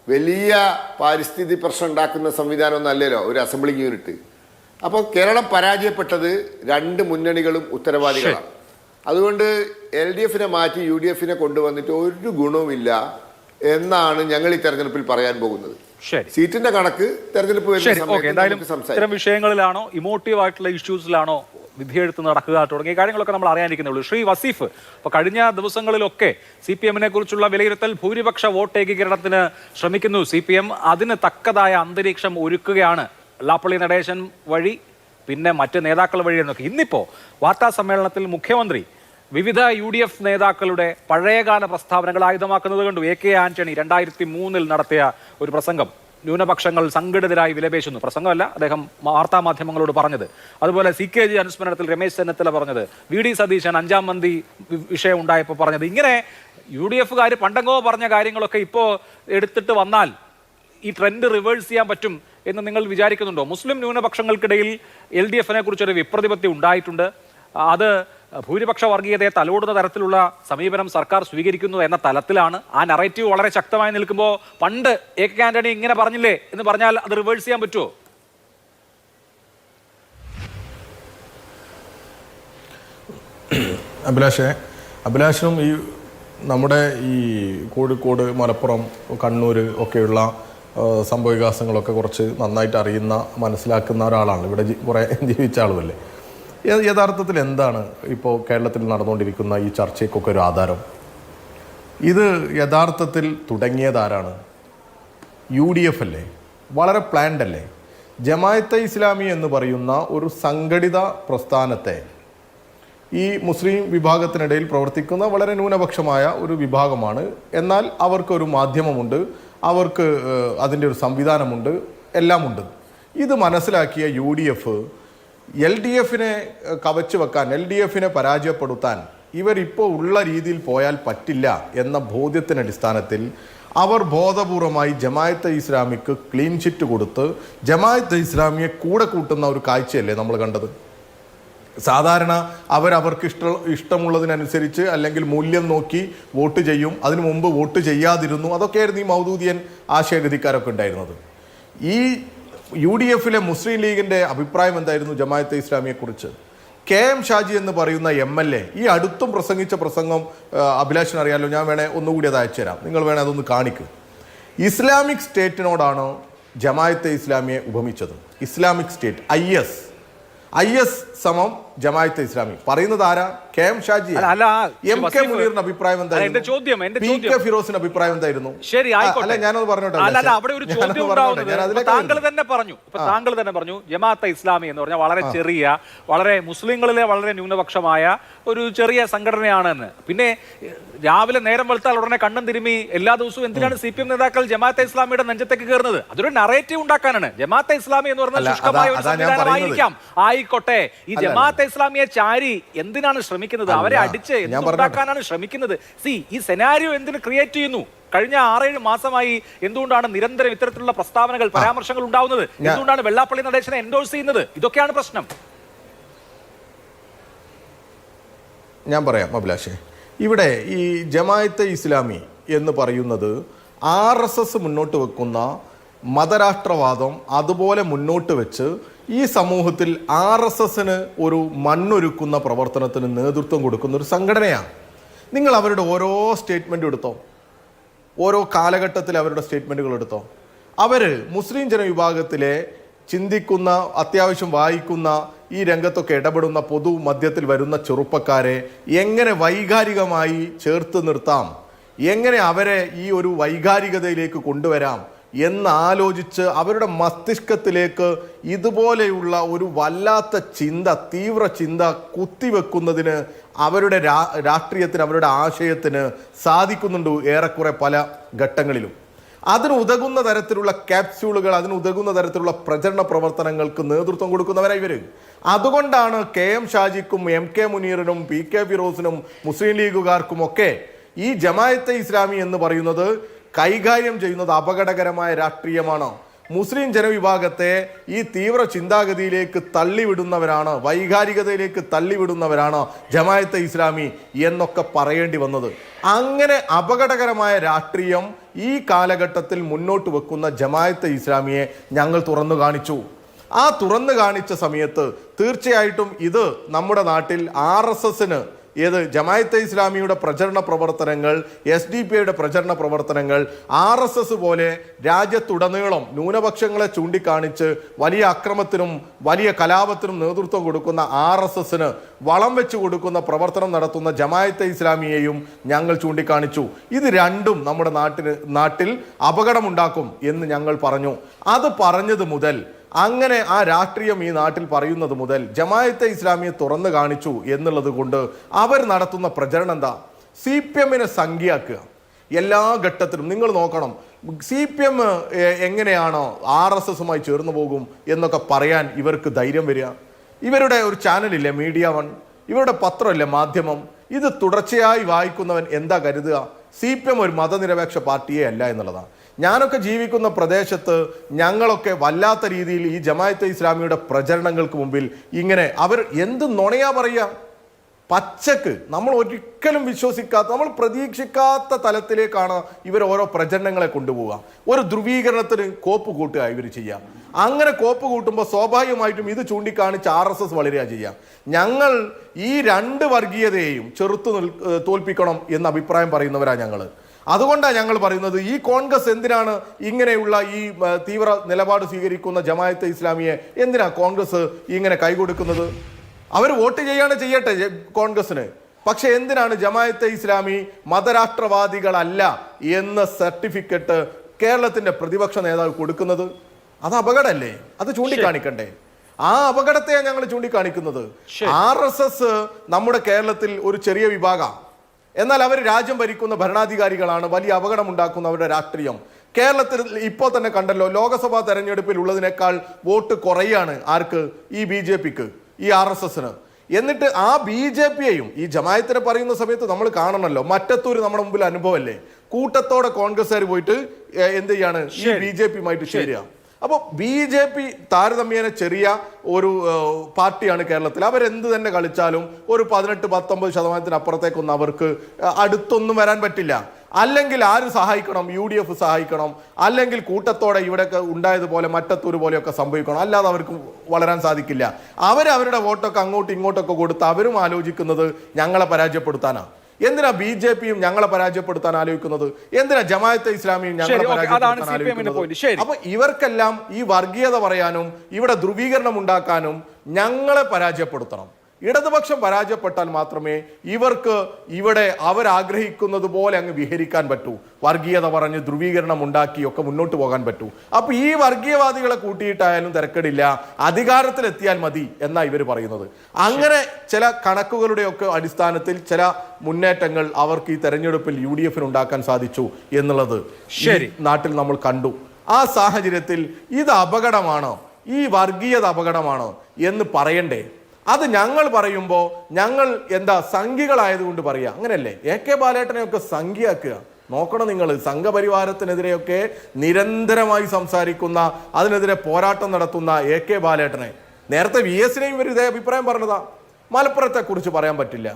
വലിയ പാരിസ്ഥിതിക പ്രശ്നം ഉണ്ടാക്കുന്ന സംവിധാനമൊന്നും അല്ലല്ലോ ഒരു അസംബ്ലിംഗ് യൂണിറ്റ്. അപ്പോൾ കേരളം പരാജയപ്പെട്ടത് 2 മുന്നണികളും ഉത്തരവാദികളാണ്. അതുകൊണ്ട് LDFനെ മാറ്റി UDFനെ കൊണ്ടുവന്നിട്ട് ഒരു ഗുണവുമില്ല എന്നാണ് ഞങ്ങൾ ഈ തെരഞ്ഞെടുപ്പിൽ പറയാൻ പോകുന്നത്. സീറ്റിന്റെ കണക്ക് തെരഞ്ഞെടുപ്പ് ഇത്തരം വിഷയങ്ങളിലാണോ, ഇമോട്ടീവ് ആയിട്ടുള്ള ഇഷ്യൂസിലാണോ വിധിയെഴുത്ത് നടക്കുക തുടങ്ങിയ കാര്യങ്ങളൊക്കെ നമ്മൾ അറിയാനിരിക്കുന്നുള്ളൂ. ശ്രീ വസീഫ്, ഇപ്പോൾ കഴിഞ്ഞ ദിവസങ്ങളിലൊക്കെ CPMനെ കുറിച്ചുള്ള വിലയിരുത്തൽ ഭൂരിപക്ഷ വോട്ട് ഏകീകരണത്തിന് ശ്രമിക്കുന്നു. CPM അതിന് തക്കതായ അന്തരീക്ഷം ഒരുക്കുകയാണ്, വെള്ളാപ്പള്ളി നടേശൻ വഴി, പിന്നെ മറ്റ് നേതാക്കൾ വഴി എന്നൊക്കെ. ഇന്നിപ്പോൾ വാർത്താ സമ്മേളനത്തിൽ മുഖ്യമന്ത്രി വിവിധ UDF നേതാക്കളുടെ പഴയകാല പ്രസ്താവനകൾ ആയുധമാക്കുന്നത് കണ്ടു. AK ആന്റണി 2003 നടത്തിയ ഒരു പ്രസംഗം, ന്യൂനപക്ഷങ്ങൾ സംഘടിതരായി വിലപേശുന്നു, പ്രസംഗമല്ല, അദ്ദേഹം വാർത്താ മാധ്യമങ്ങളോട് പറഞ്ഞത്. അതുപോലെ CKG അനുസ്മരണത്തിൽ രമേശ് ചെന്നിത്തല പറഞ്ഞത്, VD സതീശൻ 5ാം മന്ത്രി വിഷയം ഉണ്ടായപ്പോൾ പറഞ്ഞത്. ഇങ്ങനെ UDFകാർ പണ്ടെങ്കോ പറഞ്ഞ കാര്യങ്ങളൊക്കെ ഇപ്പോൾ എടുത്തിട്ട് വന്നാൽ ഈ ട്രെൻഡ് റിവേഴ്സ് ചെയ്യാൻ പറ്റും എന്ന് നിങ്ങൾ വിചാരിക്കുന്നുണ്ടോ? മുസ്ലിം ന്യൂനപക്ഷങ്ങൾക്കിടയിൽ LDFനെ കുറിച്ചൊരു വിപ്രതിപത്തി ഉണ്ടായിട്ടുണ്ട്. അത് ഭൂരിപക്ഷ വർഗീയതയെ തലോടുന്ന തരത്തിലുള്ള സമീപനം സർക്കാർ സ്വീകരിക്കുന്നു എന്ന തലത്തിലാണ്. ആ നറേറ്റീവ് വളരെ ശക്തമായി നിൽക്കുമ്പോൾ പണ്ട് എ കെ ആന്റണി ഇങ്ങനെ പറഞ്ഞില്ലേ എന്ന് പറഞ്ഞാൽ അത് റിവേഴ്സ് ചെയ്യാൻ പറ്റുമോ? അഭിലാഷനും ഈ നമ്മുടെ ഈ കോഴിക്കോട്, മലപ്പുറം, കണ്ണൂർ ഒക്കെയുള്ള സംഭവവികാസങ്ങളൊക്കെ കുറച്ച് നന്നായിട്ട് അറിയുന്ന, മനസ്സിലാക്കുന്ന ഒരാളാണ്. ഇവിടെ കുറേ ജീവിച്ച ആളുമല്ലേ. യഥാർത്ഥത്തിൽ എന്താണ് ഇപ്പോൾ കേരളത്തിൽ നടന്നുകൊണ്ടിരിക്കുന്ന ഈ ചർച്ചയ്ക്കൊക്കെ ഒരു ആധാരം? ഇത് യഥാർത്ഥത്തിൽ തുടങ്ങിയതാരാണ്? UDF അല്ലേ? വളരെ പ്ലാൻഡ് അല്ലേ? ജമാഅത്തെ ഇസ്ലാമി എന്ന് പറയുന്ന ഒരു സംഘടിത പ്രസ്ഥാനത്തെ, ഈ മുസ്ലിം വിഭാഗത്തിനിടയിൽ പ്രവർത്തിക്കുന്ന വളരെ ന്യൂനപക്ഷമായ ഒരു വിഭാഗമാണ്. എന്നാൽ അവർക്കൊരു മാധ്യമമുണ്ട്, അവർക്ക് അതിൻ്റെ ഒരു സംവിധാനമുണ്ട്, എല്ലാമുണ്ട്. ഇത് മനസ്സിലാക്കിയ UDF LDFിനെ കവച്ചു വെക്കാൻ, LDFിനെ പരാജയപ്പെടുത്താൻ ഇവരിപ്പോൾ ഉള്ള രീതിയിൽ പോയാൽ പറ്റില്ല എന്ന ബോധ്യത്തിൻ്റെ അടിസ്ഥാനത്തിൽ അവർ ബോധപൂർവമായി ജമാഅത്തെ ഇസ്ലാമിക്ക് ക്ലീൻ ചിറ്റ് കൊടുത്ത് ജമാഅത്തെ ഇസ്ലാമിയെ കൂടെ കൂട്ടുന്ന ഒരു കാഴ്ചയല്ലേ നമ്മൾ കണ്ടത്? സാധാരണ അവർക്ക് ഇഷ്ടമുള്ളതിനനുസരിച്ച് അല്ലെങ്കിൽ മൂല്യം നോക്കി വോട്ട് ചെയ്യും. അതിനു മുമ്പ് വോട്ട് ചെയ്യാതിരുന്നു. അതൊക്കെയായിരുന്നു ഈ മൗദൂദിയൻ ആശയഗതിക്കാരൊക്കെ ഉണ്ടായിരുന്നത്. ഈ UDFിലെ മുസ്ലിം ലീഗിൻ്റെ അഭിപ്രായം എന്തായിരുന്നു ജമാഅത്തെ ഇസ്ലാമിയെക്കുറിച്ച്? KM ഷാജി എന്ന് പറയുന്ന MLA ഈ അടുത്തും പ്രസംഗിച്ച പ്രസംഗം അഭിലാഷിന് അറിയാമല്ലോ. ഞാൻ വേണേൽ ഒന്നുകൂടി അത് അയച്ചു തരാം, നിങ്ങൾ വേണേൽ അതൊന്ന് കാണിക്ക്. ഇസ്ലാമിക് സ്റ്റേറ്റിനോടാണ് ജമാഅത്തെ ഇസ്ലാമിയെ ഉപമിച്ചത്. ഇസ്ലാമിക് സ്റ്റേറ്റ്, IS സമം ജമാഅത്തെ ഇസ്ലാമി. പറയുന്നത് ആരാ? KM ഷാജി. MK മുനീറിന്റെ അഭിപ്രായം എന്തായിരുന്നു? PK ഫിറോസിന്റെ അഭിപ്രായം എന്തായിരുന്നു? ശരി, അല്ല ഞാനത് പറഞ്ഞോട്ടെ. അവിടെ ഒരു ചോദ്യം താങ്കൾ തന്നെ പറഞ്ഞു ജമാഅത്തെ ഇസ്ലാമി എന്ന് പറഞ്ഞാൽ വളരെ ചെറിയ, വളരെ മുസ്ലിങ്ങളിലെ വളരെ ന്യൂനപക്ഷമായ ഒരു ചെറിയ സംഘടനയാണെന്ന്. പിന്നെ രാവിലെ നേരം വെളുത്താൽ ഉടനെ കണ്ണും തിരുമ്മി എല്ലാ ദിവസവും എന്തിനാണ് CPM നേതാക്കൾ ജമാഅത്തെ ഇസ്ലാമിയുടെ നെഞ്ചത്തേക്ക് കയറുന്നത്? അതൊരു നറേറ്റീവ് ഉണ്ടാക്കാനാണ്. ജമാഅത്തെ ഇസ്ലാമി എന്ന് പറഞ്ഞാൽ ശുഷ്കമായ ഒരു സംവിധാനമായിരിക്കാം, ആയിക്കോട്ടെ. ഈ ജമാഅത്തെ ഇസ്ലാമിയെ ചാരി എന്തിനാണ് ശ്രമിക്കുന്നത്? അവരെ അടിച്ച് ഉണ്ടാക്കാനാണ് ശ്രമിക്കുന്നത്. ഈ സെനാരിയോ എന്തിന് ക്രിയേറ്റ് ചെയ്യുന്നു? കഴിഞ്ഞ 6-7 മാസമായി എന്തുകൊണ്ടാണ് നിരന്തരം ഇത്തരത്തിലുള്ള പ്രസ്താവനകൾ, പരാമർശങ്ങൾ ഉണ്ടാവുന്നത്? എന്തുകൊണ്ടാണ് വെള്ളാപ്പള്ളി നടേശനെ എൻഡോഴ്സ് ചെയ്യുന്നത്? ഇതൊക്കെയാണ് പ്രശ്നം. ഞാൻ പറയാം അഭിലാഷേ. ഇവിടെ ഈ ജമാഅത്തെ ഇസ്ലാമി എന്ന് പറയുന്നത് RSS മുന്നോട്ട് വെക്കുന്ന മതരാഷ്ട്രവാദം അതുപോലെ മുന്നോട്ട് വെച്ച് ഈ സമൂഹത്തിൽ RSSന് ഒരു മണ്ണൊരുക്കുന്ന പ്രവർത്തനത്തിന് നേതൃത്വം കൊടുക്കുന്ന ഒരു സംഘടനയാണ്. നിങ്ങൾ അവരുടെ ഓരോ സ്റ്റേറ്റ്മെൻറ്റും എടുത്തോ, ഓരോ കാലഘട്ടത്തിൽ അവരുടെ സ്റ്റേറ്റ്മെൻറ്റുകൾ എടുത്തോ. അവർ മുസ്ലിം ജനവിഭാഗത്തിലെ ചിന്തിക്കുന്ന, അത്യാവശ്യം വായിക്കുന്ന, ഈ രംഗത്തൊക്കെ ഇടപെടുന്ന പൊതുമധ്യത്തിൽ വരുന്ന ചെറുപ്പക്കാരെ എങ്ങനെ വൈകാരികമായി ചേർത്ത് നിർത്താം, എങ്ങനെ അവരെ ഈ ഒരു വൈകാരികതയിലേക്ക് കൊണ്ടുവരാം എന്നാലോചിച്ച് അവരുടെ മസ്തിഷ്കത്തിലേക്ക് ഇതുപോലെയുള്ള ഒരു വല്ലാത്ത ചിന്ത, തീവ്ര ചിന്ത കുത്തിവെക്കുന്നതിന് അവരുടെ രാഷ്ട്രീയത്തിന്, അവരുടെ ആശയത്തിന് സാധിക്കുന്നുണ്ട് ഏറെക്കുറെ പല ഘട്ടങ്ങളിലും. അതിന് ഉതകുന്ന തരത്തിലുള്ള ക്യാപ്സ്യൂളുകൾ, അതിന് ഉതകുന്ന തരത്തിലുള്ള പ്രചരണ പ്രവർത്തനങ്ങൾക്ക് നേതൃത്വം കൊടുക്കുന്നവരായി ഇവർ. അതുകൊണ്ടാണ് KM ഷാജിക്കും MK മുനീറിനും PK ഫിറോസിനും മുസ്ലിം ലീഗുകാർക്കുമൊക്കെ ഈ ജമാഅത്തെ ഇസ്ലാമി എന്ന് പറയുന്നത് കൈകാര്യം ചെയ്യുന്നത് അപകടകരമായ രാഷ്ട്രീയമാണ്. മുസ്ലിം ജനവിഭാഗത്തെ ഈ തീവ്ര ചിന്താഗതിയിലേക്ക് തള്ളിവിടുന്നവരാണ്, വൈകാരികതയിലേക്ക് തള്ളിവിടുന്നവരാണ് ജമാഅത്തെ ഇസ്ലാമി എന്നൊക്കെ പറയേണ്ടി വന്നത്. അങ്ങനെ അപകടകരമായ രാഷ്ട്രീയം ഈ കാലഘട്ടത്തിൽ മുന്നോട്ട് വെക്കുന്ന ജമാഅത്തെ ഇസ്ലാമിയെ ഞങ്ങൾ തുറന്നു കാണിച്ചു. ആ തുറന്നു കാണിച്ച സമയത്ത് തീർച്ചയായിട്ടും ഇത് നമ്മുടെ നാട്ടിൽ RSSന്, ഏത് ജമാഅത്തെ ഇസ്ലാമിയുടെ പ്രചരണ പ്രവർത്തനങ്ങൾ, SDPയുടെ പ്രചരണ പ്രവർത്തനങ്ങൾ, RSS പോലെ രാജ്യത്തുടനീളം ന്യൂനപക്ഷങ്ങളെ ചൂണ്ടിക്കാണിച്ച് വലിയ അക്രമത്തിനും വലിയ കലാപത്തിനും നേതൃത്വം കൊടുക്കുന്ന RSSന് വളം വെച്ച് കൊടുക്കുന്ന പ്രവർത്തനം നടത്തുന്ന ജമാഅത്തെ ഇസ്ലാമിയെയും ഞങ്ങൾ ചൂണ്ടിക്കാണിച്ചു. ഇത് രണ്ടും നമ്മുടെ നാട്ടിൽ അപകടമുണ്ടാക്കും എന്ന് ഞങ്ങൾ പറഞ്ഞു. അത് പറഞ്ഞത് മുതൽ, അങ്ങനെ ആ രാഷ്ട്രീയം ഈ നാട്ടിൽ പറയുന്നത് മുതൽ ജമാഅത്തെ ഇസ്ലാമിയെ തുറന്നു കാണിച്ചു എന്നുള്ളത് കൊണ്ട് അവർ നടത്തുന്ന പ്രചരണം എന്താ? CPMനെ സംഖ്യയാക്കുക. എല്ലാ ഘട്ടത്തിലും നിങ്ങൾ നോക്കണം, CPM എങ്ങനെയാണോ RSSുമായി ചേർന്ന് പോകും എന്നൊക്കെ പറയാൻ ഇവർക്ക് ധൈര്യം വരിക? ഇവരുടെ ഒരു ചാനലില്ലേ മീഡിയ വൺ, ഇവരുടെ പത്രമില്ലേ മാധ്യമം, ഇത് തുടർച്ചയായി വായിക്കുന്നവൻ എന്താ കരുതുക? CPM ഒരു മതനിരപേക്ഷ പാർട്ടിയേ അല്ല എന്നുള്ളതാണ്. ഞാനൊക്കെ ജീവിക്കുന്ന പ്രദേശത്ത് ഞങ്ങളൊക്കെ വല്ലാത്ത രീതിയിൽ ഈ ജമാഅത്തെ ഇസ്ലാമിയുടെ പ്രചരണങ്ങൾക്ക് മുമ്പിൽ ഇങ്ങനെ അവർ എന്ത് നുണയാ പറയുക? പച്ചക്ക് നമ്മൾ ഒരിക്കലും വിശ്വസിക്കാത്ത, നമ്മൾ പ്രതീക്ഷിക്കാത്ത തലത്തിലേക്കാണ് ഇവർ ഓരോ പ്രചരണങ്ങളെ കൊണ്ടുപോവുക. ഒരു ധ്രുവീകരണത്തിന് കോപ്പ് കൂട്ടുക ഇവർ ചെയ്യുക. അങ്ങനെ കോപ്പ് കൂട്ടുമ്പോൾ സ്വാഭാവികമായിട്ടും ഇത് ചൂണ്ടിക്കാണിച്ച് RSS വളരുക ചെയ്യുക. ഞങ്ങൾ ഈ രണ്ട് വർഗീയതയെയും തോൽപ്പിക്കണം എന്ന അഭിപ്രായം പറയുന്നവരാണ് ഞങ്ങൾ. അതുകൊണ്ടാണ് ഞങ്ങൾ പറയുന്നത്, ഈ കോൺഗ്രസ് എന്തിനാണ് ഇങ്ങനെയുള്ള ഈ തീവ്ര നിലപാട് സ്വീകരിക്കുന്ന ജമാഅത്തെ ഇസ്ലാമിയെ എന്തിനാ കോൺഗ്രസ് ഇങ്ങനെ കൈകൊടുക്കുന്നത്? അവർ വോട്ട് ചെയ്യട്ടെ കോൺഗ്രസിന്. പക്ഷെ എന്തിനാണ് ജമാഅത്തെ ഇസ്ലാമി മതരാഷ്ട്രവാദികളല്ല എന്ന സർട്ടിഫിക്കറ്റ് കേരളത്തിന്റെ പ്രതിപക്ഷ നേതാവ് കൊടുക്കുന്നത്? അത് അപകടമല്ലേ? അത് ചൂണ്ടിക്കാണിക്കണ്ടേ? ആ അപകടത്തെയാണ് ഞങ്ങൾ ചൂണ്ടിക്കാണിക്കുന്നത്. RSS നമ്മുടെ കേരളത്തിൽ ഒരു ചെറിയ വിഭാഗം, എന്നാൽ അവർ രാജ്യം ഭരിക്കുന്ന ഭരണാധികാരികളാണ്. വലിയ അപകടമുണ്ടാക്കുന്ന അവരുടെ രാഷ്ട്രീയം കേരളത്തിൽ ഇപ്പോൾ തന്നെ കണ്ടല്ലോ. ലോക്സഭാ തെരഞ്ഞെടുപ്പിൽ ഉള്ളതിനേക്കാൾ വോട്ട് കുറയാണ് ആർക്ക്? ഈ BJPക്ക്, ഈ RSSന്. എന്നിട്ട് ആ BJPയെയും ഈ ജമാഅത്തിനെ പറയുന്ന സമയത്ത് നമ്മൾ കാണണമല്ലോ, മറ്റത്തൂര് നമ്മുടെ മുമ്പിൽ അനുഭവമല്ലേ, കൂട്ടത്തോടെ കോൺഗ്രസ്സുകാർ പോയിട്ട് എന്ത് ചെയ്യാണ്? ഈ BJPയുമായിട്ട് ചേരുക. അപ്പോൾ BJP താരതമ്യേന ചെറിയ ഒരു പാർട്ടിയാണ് കേരളത്തിൽ. അവരെന്ത് തന്നെ കളിച്ചാലും ഒരു 18-19% അപ്പുറത്തേക്കൊന്നും അവർക്ക് അടുത്തൊന്നും വരാൻ പറ്റില്ല. അല്ലെങ്കിൽ ആര് സഹായിക്കണം? UDF സഹായിക്കണം, അല്ലെങ്കിൽ കൂട്ടത്തോടെ ഇവിടെയൊക്കെ ഉണ്ടായതുപോലെ മറ്റത്തൂര് പോലെയൊക്കെ സംഭവിക്കണം. അല്ലാതെ അവർക്ക് വളരാൻ സാധിക്കില്ല. അവരുടെ വോട്ടൊക്കെ അങ്ങോട്ടും ഇങ്ങോട്ടൊക്കെ കൊടുത്ത് അവരും ആലോചിക്കുന്നത് ഞങ്ങളെ പരാജയപ്പെടുത്താനാണ്. എന്തിനാ BJPയും ഞങ്ങളെ പരാജയപ്പെടുത്താൻ ആലോചിക്കുന്നത്? എന്തിനാ ജമാഅത്തെ ഇസ്ലാമിയും ഞങ്ങളെ പരാജയപ്പെടുത്താൻ ആലോചിക്കുന്നത്? അപ്പൊ ഇവർക്കെല്ലാം ഈ വർഗീയത പറയാനും ഇവിടെ ധ്രുവീകരണം ഉണ്ടാക്കാനും ഞങ്ങളെ പരാജയപ്പെടുത്തണം. ഇടതുപക്ഷം പരാജയപ്പെട്ടാൽ മാത്രമേ ഇവർക്ക് ഇവിടെ അവരാഗ്രഹിക്കുന്നത് പോലെ അങ്ങ് വിഹരിക്കാൻ പറ്റൂ. വർഗീയത പറഞ്ഞ് ധ്രുവീകരണം ഉണ്ടാക്കിയൊക്കെ മുന്നോട്ട് പോകാൻ പറ്റൂ. അപ്പൊ ഈ വർഗീയവാദികളെ കൂട്ടിയിട്ടായാലും തിരക്കടില്ല, അധികാരത്തിലെത്തിയാൽ മതി എന്നാ ഇവർ പറയുന്നത്. അങ്ങനെ ചില കണക്കുകളുടെയൊക്കെ അടിസ്ഥാനത്തിൽ ചില മുന്നേറ്റങ്ങൾ അവർക്ക് ഈ തെരഞ്ഞെടുപ്പിൽ UDFന് ഉണ്ടാക്കാൻ സാധിച്ചു എന്നുള്ളത് ശരി നാട്ടിൽ നമ്മൾ കണ്ടു. ആ സാഹചര്യത്തിൽ ഇത് അപകടമാണോ, ഈ വർഗീയത അപകടമാണോ എന്ന് പറയണ്ടേ? അത് ഞങ്ങൾ പറയുമ്പോൾ ഞങ്ങൾ എന്താ സംഘികളായതുകൊണ്ട് പറയുക? അങ്ങനെയല്ലേ? AK ബാലേട്ടനെയൊക്കെ സംഘിയാക്കുക. നോക്കണം നിങ്ങൾ, സംഘപരിവാരത്തിനെതിരെയൊക്കെ നിരന്തരമായി സംസാരിക്കുന്ന, അതിനെതിരെ പോരാട്ടം നടത്തുന്ന AK ബാലേട്ടനെ നേരത്തെ VSനെയും ഇവർ ഇതേ അഭിപ്രായം പറഞ്ഞതാ. മലപ്പുറത്തെ കുറിച്ച് പറയാൻ പറ്റില്ല,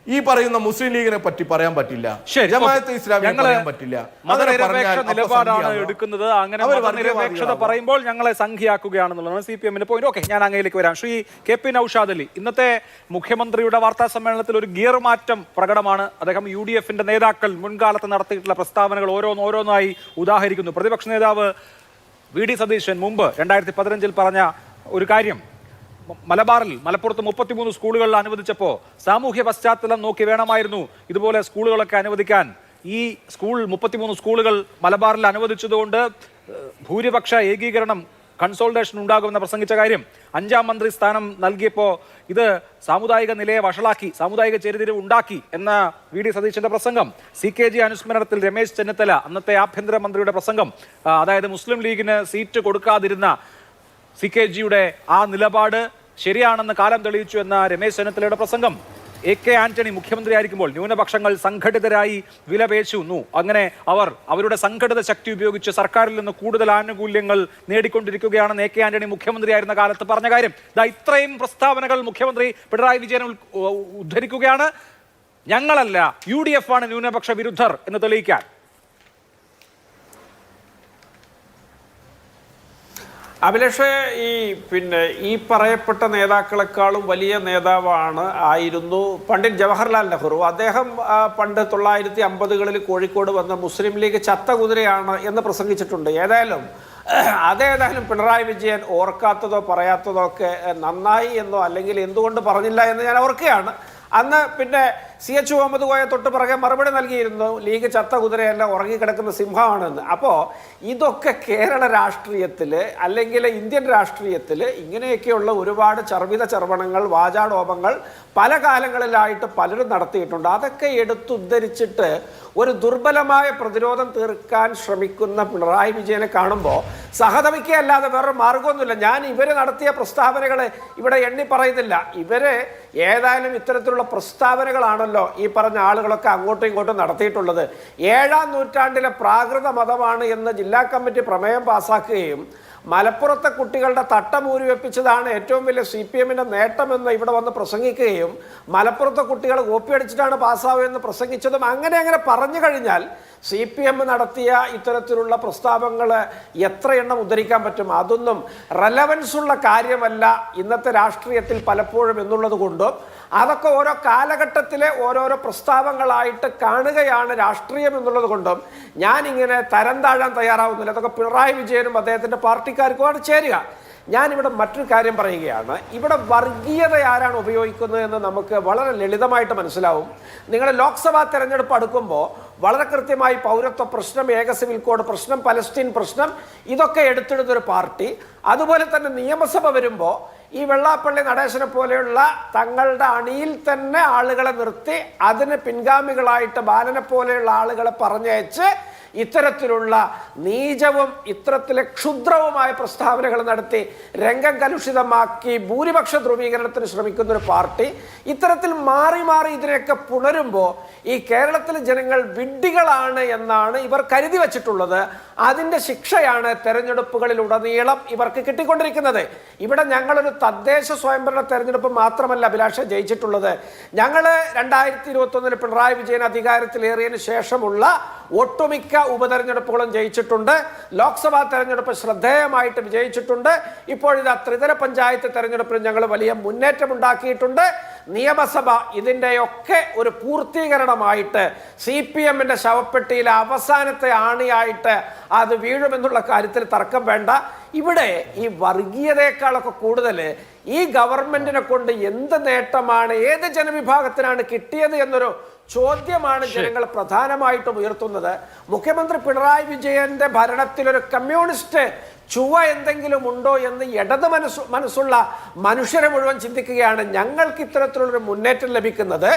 ഈ പറയുന്ന മുസ്ലിം ലീഗിനെ പറ്റി പറയാൻ പറ്റില്ല, ജമാഅത്തെ ഇസ്ലാമിയെ പറയാൻ പറ്റില്ല. നിലപാടാണ് എടുക്കുന്നത്. അങ്ങനെ മതനിരപേക്ഷത പറയുമ്പോൾ ഞങ്ങളെ സംഖ്യയാക്കുകയാണെന്നുള്ളതാണ് CPMന്റെ പോയിന്റ്. ഓക്കെ, ഞാൻ അങ്ങയിലേക്ക് വരാം. ശ്രീ KP നൗഷാദ് അലി, ഇന്നത്തെ മുഖ്യമന്ത്രിയുടെ വാർത്താ സമ്മേളനത്തിൽ ഒരു ഗിയർ മാറ്റം പ്രകടമാണ്. അദ്ദേഹം UDFന്റെ നേതാക്കൾ മുൻകാലത്ത് നടത്തിയിട്ടുള്ള പ്രസ്താവനകൾ ഓരോന്നായി ഉദാഹരിക്കുന്നു. പ്രതിപക്ഷ നേതാവ് VD സതീശൻ മുമ്പ് 2015 പറഞ്ഞ ഒരു കാര്യം, മലപ്പുറത്ത് 33 സ്കൂളുകൾ അനുവദിച്ചപ്പോൾ സാമൂഹ്യ പശ്ചാത്തലം നോക്കി വേണമായിരുന്നു ഇതുപോലെ സ്കൂളുകളൊക്കെ അനുവദിക്കാൻ. ഈ 33 സ്കൂളുകൾ മലബാറിൽ അനുവദിച്ചതുകൊണ്ട് ഭൂരിപക്ഷ ഏകീകരണം, കൺസോൾട്ടേഷൻ ഉണ്ടാകുമെന്ന് പ്രസംഗിച്ച കാര്യം, 5ാം മന്ത്രി സ്ഥാനം നൽകിയപ്പോൾ ഇത് സാമുദായിക നിലയെ വഷളാക്കി, സാമുദായിക ചേരിതിരിവ് ഉണ്ടാക്കി എന്ന VD സതീശന്റെ പ്രസംഗം, CKG അനുസ്മരണത്തിൽ രമേശ് ചെന്നിത്തല അന്നത്തെ ആഭ്യന്തരമന്ത്രിയുടെ പ്രസംഗം, അതായത് മുസ്ലിം ലീഗിന് സീറ്റ് കൊടുക്കാതിരുന്ന CKGയുടെ ആ നിലപാട് ശരിയാണെന്ന് കാലം തെളിയിച്ചു എന്ന രമേശ് ചെന്നിത്തലയുടെ പ്രസംഗം, AK ആന്റണി മുഖ്യമന്ത്രിയായിരിക്കുമ്പോൾ ന്യൂനപക്ഷങ്ങൾ സംഘടിതരായി വിലപേശുന്നു, അങ്ങനെ അവരുടെ സംഘടിത ശക്തി ഉപയോഗിച്ച് സർക്കാരിൽ നിന്ന് കൂടുതൽ ആനുകൂല്യങ്ങൾ നേടിക്കൊണ്ടിരിക്കുകയാണെന്ന് AK ആന്റണി മുഖ്യമന്ത്രിയായിരുന്ന കാലത്ത് പറഞ്ഞ കാര്യം. ഇത്രയും പ്രസ്താവനകൾ മുഖ്യമന്ത്രി പിണറായി വിജയൻ ഉദ്ധരിക്കുകയാണ്. ഞങ്ങളല്ല, UDF ആണ് ന്യൂനപക്ഷ വിരുദ്ധർ എന്ന് തെളിയിക്കാൻ. അഭിലാഷ്, ഈ പറയപ്പെട്ട നേതാക്കളെക്കാളും വലിയ ആയിരുന്നു പണ്ഡിറ്റ് ജവഹർലാൽ നെഹ്റു. അദ്ദേഹം പണ്ട് 1950കളിൽ കോഴിക്കോട് വന്ന മുസ്ലിം ലീഗ് ചത്ത കുതിരയാണ് എന്ന് പ്രസംഗിച്ചിട്ടുണ്ട്. അതേതായാലും പിണറായി വിജയൻ ഓർക്കാത്തതോ പറയാത്തതോ ഒക്കെ നന്നായി എന്നോ അല്ലെങ്കിൽ എന്തുകൊണ്ട് പറഞ്ഞില്ല എന്ന് ഞാൻ ഓർക്കുകയാണ്. അന്ന് CH മുഹമ്മദ് കോയ തൊട്ട് പിറകെ മറുപടി നൽകിയിരുന്നു, ലീഗ് ചത്ത കുതിരയല്ല, ഉറങ്ങിക്കിടക്കുന്ന സിംഹമാണെന്ന്. അപ്പോൾ ഇതൊക്കെ കേരള രാഷ്ട്രീയത്തിൽ അല്ലെങ്കിൽ ഇന്ത്യൻ രാഷ്ട്രീയത്തിൽ ഇങ്ങനെയൊക്കെയുള്ള ഒരുപാട് ചർവിത വാചാടോപങ്ങൾ പല കാലങ്ങളിലായിട്ട് പലരും നടത്തിയിട്ടുണ്ട്. അതൊക്കെ എടുത്തുദ്ധരിച്ചിട്ട് ഒരു ദുർബലമായ പ്രതിരോധം തീർക്കാൻ ശ്രമിക്കുന്ന പിണറായി വിജയനെ കാണുമ്പോൾ സഹതപിക്കുകയല്ലാതെ വേറൊരു മാർഗമൊന്നുമില്ല. ഞാൻ ഇവർ നടത്തിയ പ്രസ്താവനകളെ ഇവിടെ എണ്ണി പറയുന്നില്ല. ഏതായാലും ഇത്തരത്തിലുള്ള പ്രസ്താവനകളാണ് ആണല്ലോ ഈ പറഞ്ഞ ആളുകളൊക്കെ അങ്ങോട്ടും ഇങ്ങോട്ടും നടത്തിയിട്ടുള്ളത്. 7-ാം നൂറ്റാണ്ടിലെ പ്രാകൃത മതമാണ് എന്ന് ജില്ലാ കമ്മിറ്റി പ്രമേയം പാസാക്കുകയും മലപ്പുറത്തെ കുട്ടികളുടെ തട്ടമൂരി വെപ്പിച്ചതാണ് ഏറ്റവും വലിയ CPM-ന്റെ നേട്ടമെന്ന് ഇവിടെ വന്ന് പ്രസംഗിക്കുകയും മലപ്പുറത്തെ കുട്ടികൾ കോപ്പി അടിച്ചിട്ടാണ് പാസ്സാവുകയെന്ന് പ്രസംഗിച്ചതും അങ്ങനെ പറഞ്ഞു കഴിഞ്ഞാൽ CPM നടത്തിയ ഇത്തരത്തിലുള്ള പ്രസ്താവങ്ങൾ എത്ര എണ്ണം ഉദ്ധരിക്കാൻ പറ്റും? അതൊന്നും റെലവൻസ് ഉള്ള കാര്യമല്ല ഇന്നത്തെ രാഷ്ട്രീയത്തിൽ പലപ്പോഴും എന്നുള്ളത് കൊണ്ടും അതൊക്കെ ഓരോ കാലഘട്ടത്തിലെ ഓരോരോ പ്രസ്താവങ്ങളായിട്ട് കാണുകയാണ് രാഷ്ട്രീയം എന്നുള്ളത് കൊണ്ടും ഞാനിങ്ങനെ തരം താഴാൻ തയ്യാറാവുന്നില്ല. അതൊക്കെ പിണറായി വിജയനും അദ്ദേഹത്തിൻ്റെ പാർട്ടിക്കാർക്കുമാണ് ചേരുക. ഞാനിവിടെ മറ്റൊരു കാര്യം പറയുകയാണ്. ഇവിടെ വർഗീയത ആരാണ് ഉപയോഗിക്കുന്നത് എന്ന് നമുക്ക് വളരെ ലളിതമായിട്ട് മനസ്സിലാവും. നിങ്ങൾ ലോക്സഭാ തെരഞ്ഞെടുപ്പ് അടുക്കുമ്പോൾ വളരെ കൃത്യമായി പൗരത്വ പ്രശ്നം, ഏക സിവിൽ കോഡ് പ്രശ്നം, പലസ്തീൻ പ്രശ്നം ഇതൊക്കെ എടുത്തിടുന്നൊരു പാർട്ടി, അതുപോലെ തന്നെ നിയമസഭ വരുമ്പോൾ ഈ വെള്ളാപ്പള്ളി നടേശനെ പോലെയുള്ള തങ്ങളുടെ അണിയിൽ തന്നെ ആളുകളെ നിർത്തി അതിന് പിൻഗാമികളായിട്ട് ബാലനെ പോലെയുള്ള ആളുകളെ പറഞ്ഞയച്ച് ഇത്തരത്തിലുള്ള നീചവും ഇത്തരത്തിലെ ക്ഷുദ്രവുമായ പ്രസ്താവനകൾ നടത്തി രംഗം കലുഷിതമാക്കി ഭൂരിപക്ഷ ധ്രുവീകരണത്തിന് ശ്രമിക്കുന്ന ഒരു പാർട്ടി ഇത്തരത്തിൽ മാറി ഇതിനെയൊക്കെ പുണരുമ്പോൾ ഈ കേരളത്തിലെ ജനങ്ങൾ വിഡ്ഢികളാണ് എന്നാണ് ഇവർ കരുതി വച്ചിട്ടുള്ളത്. അതിൻ്റെ ശിക്ഷയാണ് തെരഞ്ഞെടുപ്പുകളിലുടനീളം ഇവർക്ക് കിട്ടിക്കൊണ്ടിരിക്കുന്നത്. ഇവിടെ ഞങ്ങളൊരു തദ്ദേശ സ്വയംഭരണ തെരഞ്ഞെടുപ്പ് മാത്രമല്ല അഭിലാഷ ജയിച്ചിട്ടുള്ളത്. ഞങ്ങൾ 2021 പിണറായി വിജയൻ അധികാരത്തിലേറിയതിന് ശേഷമുള്ള ഒട്ടുമിക്ക ഉപതെരഞ്ഞെടുപ്പുകളും ജയിച്ചിട്ടുണ്ട്. ലോക്സഭാ തെരഞ്ഞെടുപ്പ് ശ്രദ്ധേയമായിട്ട് വിജയിച്ചിട്ടുണ്ട്. ഇപ്പോഴിതാ ത്രിതല പഞ്ചായത്ത് തെരഞ്ഞെടുപ്പിൽ ഞങ്ങൾ വലിയ മുന്നേറ്റം ഉണ്ടാക്കിയിട്ടുണ്ട്. നിയമസഭ ഇതിൻ്റെയൊക്കെ ഒരു പൂർത്തീകരണമായിട്ട് CPM-ന്റെ ശവപ്പെട്ടിയിലെ അവസാനത്തെ ആണിയായിട്ട് അത് വീഴുമെന്നുള്ള കാര്യത്തിൽ തർക്കം വേണ്ട. ഇവിടെ ഈ വർഗീയതയെക്കാളൊക്കെ കൂടുതൽ ഈ ഗവൺമെന്റിനെ കൊണ്ട് എന്ത് നേട്ടമാണ്, ഏത് ജനവിഭാഗത്തിനാണ് കിട്ടിയത് എന്നൊരു ചോദ്യമാണ് ജനങ്ങൾ പ്രധാനമായിട്ടും ഉയർത്തുന്നത്. മുഖ്യമന്ത്രി പിണറായി വിജയന്റെ ഭരണത്തിലൊരു കമ്മ്യൂണിസ്റ്റ് ചുവ എന്തെങ്കിലും ഉണ്ടോ എന്ന് ഇടത് മനസ്സുള്ള മനുഷ്യരെ മുഴുവൻ ചിന്തിക്കുകയാണ്. ഞങ്ങൾക്ക് ഇത്തരത്തിലുള്ളൊരു മുന്നേറ്റം ലഭിക്കുന്നത്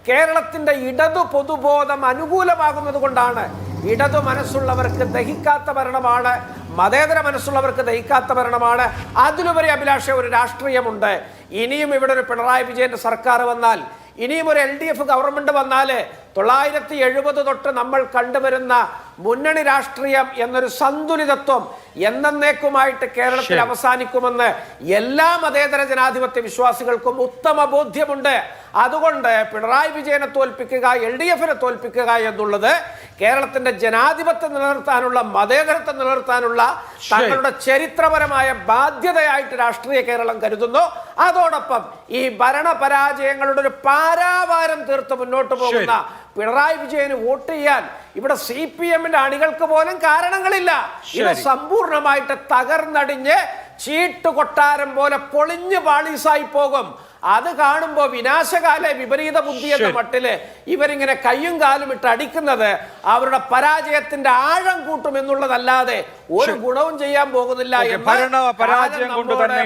കേരളത്തിന്റെ ഇടതു പൊതുബോധം അനുകൂലമാകുന്നത് കൊണ്ടാണ്. ഇടതു മനസ്സുള്ളവർക്ക് ദഹിക്കാത്ത ഭരണമാണ്, മതേതര മനസ്സുള്ളവർക്ക് ദഹിക്കാത്ത ഭരണമാണ്. അതിലുപരി അഭിലാഷ ഒരു രാഷ്ട്രീയമുണ്ട്. ഇനിയും ഇവിടെ ഒരു പിണറായി വിജയന്റെ സർക്കാർ വന്നാൽ, ഇനിയും ഒരു LDF ഗവൺമെന്റ് വന്നാൽ 970 തൊട്ട് നമ്മൾ കണ്ടുവരുന്ന മുന്നണി രാഷ്ട്രീയം എന്നൊരു സന്തുലിതത്വം എന്നേക്കുമായിട്ട് കേരളത്തിൽ അവസാനിക്കുമെന്ന് എല്ലാ മതേതര ജനാധിപത്യ വിശ്വാസികൾക്കും ഉത്തമ ബോധ്യമുണ്ട്. അതുകൊണ്ട് പിണറായി വിജയനെ തോൽപ്പിക്കുക, LDF-നെ തോൽപ്പിക്കുക എന്നുള്ളത് കേരളത്തിന്റെ ജനാധിപത്യം നിലനിർത്താനുള്ള, മതേതരത്വം നിലനിർത്താനുള്ള തങ്ങളുടെ ചരിത്രപരമായ ബാധ്യതയായിട്ട് രാഷ്ട്രീയ കേരളം കരുതുന്നു. അതോടൊപ്പം ഈ ഭരണപരാജയങ്ങളുടെ ഒരു പാരാവാരം തീർത്ത് മുന്നോട്ട് പോകുന്ന പിണറായി വിജയന് വോട്ട് ചെയ്യാൻ ഇവിടെ CPM-ന്റെ അണികൾക്ക് പോലും കാരണങ്ങളില്ല. ഇത് സമ്പൂർണമായിട്ട് തകർന്നടിഞ്ഞ് ചീട്ട് കൊട്ടാരം പോലെ പൊളിഞ്ഞു പാളീസായി പോകും. അത് കാണുമ്പോൾ വിനാശകാല വിപരീത ബുദ്ധി എന്ന മട്ടില് ഇവരിങ്ങനെ കയ്യും കാലും ഇട്ട് അടിക്കുന്നത് അവരുടെ പരാജയത്തിന്റെ ആഴം കൂട്ടും എന്നുള്ളതല്ലാതെ ഒരു ഗുണവും ചെയ്യാൻ പോകുന്നില്ല. പരാജയം കൊണ്ട് തന്നെ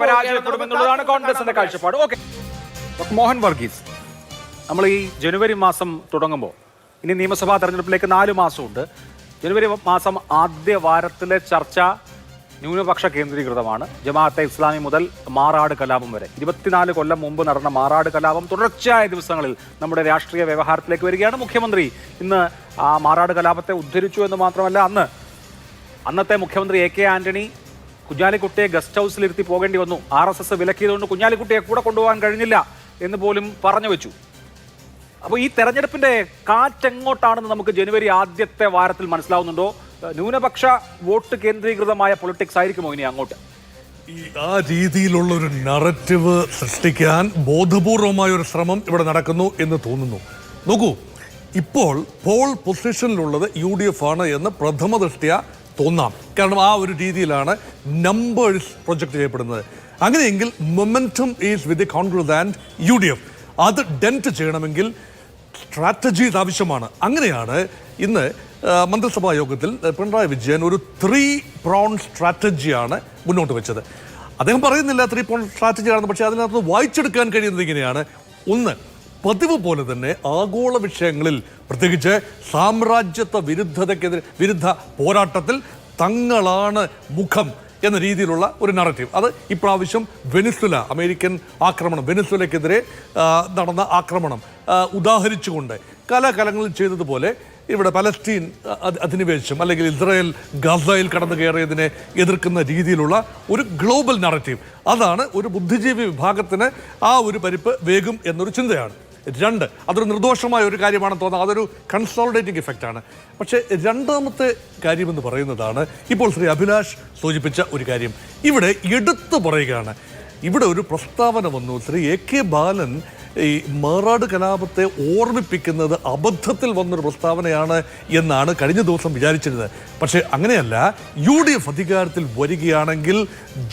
പരാജയപ്പെടുമെന്നുള്ളതാണ് കോൺഗ്രസിന്റെ കാഴ്ചപ്പാട്. ഓക്കെ, മോഹൻ വർഗീസ്, നമ്മൾ ഈ ജനുവരി മാസം തുടങ്ങുമ്പോൾ ഇനി നിയമസഭാ തെരഞ്ഞെടുപ്പിലേക്ക് 4 മാസമുണ്ട്. ജനുവരി മാസം ആദ്യ വാരത്തിലെ ചർച്ച ന്യൂനപക്ഷ കേന്ദ്രീകൃതമാണ്. ജമാഅത്തെ ഇസ്ലാമി മുതൽ മാറാട് കലാപം വരെ 24 കൊല്ലം മുമ്പ് നടന്ന മാറാട് കലാപം തുടർച്ചയായ ദിവസങ്ങളിൽ നമ്മുടെ രാഷ്ട്രീയ വ്യവഹാരത്തിലേക്ക് വരികയാണ്. മുഖ്യമന്ത്രി ഇന്ന് ആ മാറാട് കലാപത്തെ ഉദ്ധരിച്ചു എന്ന് മാത്രമല്ല, അന്നത്തെ മുഖ്യമന്ത്രി AK ആന്റണി കുഞ്ഞാലിക്കുട്ടിയെ ഗസ്റ്റ് ഹൗസിലിരുത്തി പോകേണ്ടി വന്നു. RSS വിലക്കിയതുകൊണ്ട് കുഞ്ഞാലിക്കുട്ടിയെ കൂടെ കൊണ്ടുപോകാൻ കഴിഞ്ഞില്ല എന്ന് പോലും പറഞ്ഞു വെച്ചു. അപ്പോൾ ഈ തെരഞ്ഞെടുപ്പിന്റെ കാറ്റെങ്ങോട്ടാണെന്ന് നമുക്ക് ജനുവരി ആദ്യത്തെ വാരത്തിൽ മനസ്സിലാവുന്നുണ്ടോ? ന്യൂനപക്ഷ വോട്ട് കേന്ദ്രീകൃതമായ പൊളിറ്റിക്സ് ആയിരിക്കുമോ ഇനി അങ്ങോട്ട്? ആ രീതിയിലുള്ള ഒരു നറേറ്റീവ് സൃഷ്ടിക്കാൻ ബോധപൂർവമായ ഒരു ശ്രമം ഇവിടെ നടക്കുന്നു എന്ന് തോന്നുന്നു. നോക്കൂ, ഇപ്പോൾ പോൾ പൊസിഷനിലുള്ളത് UDF ആണ് എന്ന് പ്രഥമ ദൃഷ്ട്യാ തോന്നാം. കാരണം ആ ഒരു രീതിയിലാണ് നമ്പേഴ്സ് പ്രൊജക്ട് ചെയ്യപ്പെടുന്നത്. അങ്ങനെയെങ്കിൽ momentum is with Congress and UDF. അത് ഡെന്റ് ചെയ്യണമെങ്കിൽ സ്ട്രാറ്റജീസ് ആവശ്യമാണ്. അങ്ങനെയാണ് ഇന്ന് മന്ത്രിസഭാ യോഗത്തിൽ പിണറായി വിജയൻ ഒരു 3-pronged സ്ട്രാറ്റജിയാണ് മുന്നോട്ട് വെച്ചത്. അദ്ദേഹം പറയുന്നില്ല 3-pronged സ്ട്രാറ്റജിയാണെന്ന്, പക്ഷേ അതിനകത്ത് വായിച്ചെടുക്കാൻ കഴിയുന്നത് ഇങ്ങനെയാണ്. ഒന്ന്, പതിവ് പോലെ തന്നെ ആഗോള വിഷയങ്ങളിൽ, പ്രത്യേകിച്ച് സാമ്രാജ്യത്വ വിരുദ്ധ പോരാട്ടത്തിൽ തങ്ങളാണ് മുഖം എന്ന രീതിയിലുള്ള ഒരു നറേറ്റീവ്. അത് ഇപ്രാവശ്യം വെനിസ്വേല, അമേരിക്കൻ ആക്രമണം, വെനിസ്വേലയ്ക്കെതിരെ നടന്ന ആക്രമണം, ഉദാഹരിച്ചുകൊണ്ട് കലാകാലങ്ങളിൽ ചെയ്തതുപോലെ ഇവിടെ പലസ്തീൻ അധിനിവേശം അല്ലെങ്കിൽ ഇസ്രായേൽ ഗസയിൽ കടന്നു കയറിയതിനെ എതിർക്കുന്ന രീതിയിലുള്ള ഒരു ഗ്ലോബൽ നറേറ്റീവ്, അതാണ് ഒരു ബുദ്ധിജീവി വിഭാഗത്തിന് ആ ഒരു പരിപ്പ് വേഗം എന്നൊരു ചിന്തയാണ്. രണ്ട്, അതൊരു നിർദോഷമായ ഒരു കാര്യമാണെന്ന് തോന്നുന്നത്, അതൊരു കൺസോളിഡേറ്റിംഗ് ഇഫക്റ്റാണ്. പക്ഷേ രണ്ടാമത്തെ കാര്യമെന്ന് പറയുന്നതാണ് ഇപ്പോൾ ശ്രീ അഭിലാഷ് സൂചിപ്പിച്ച ഒരു കാര്യം. ഇവിടെ എടുത്തു പറയുകയാണ്, ഇവിടെ ഒരു പ്രസ്താവന വന്നു, ശ്രീ AK ബാലൻ ഈ മാറാട് കലാപത്തെ ഓർമ്മിപ്പിക്കുന്നത് അബദ്ധത്തിൽ വന്നൊരു പ്രസ്താവനയാണ് എന്നാണ് കഴിഞ്ഞ ദിവസം വിചാരിച്ചിരുന്നത്. പക്ഷേ അങ്ങനെയല്ല, UDF അധികാരത്തിൽ വരികയാണെങ്കിൽ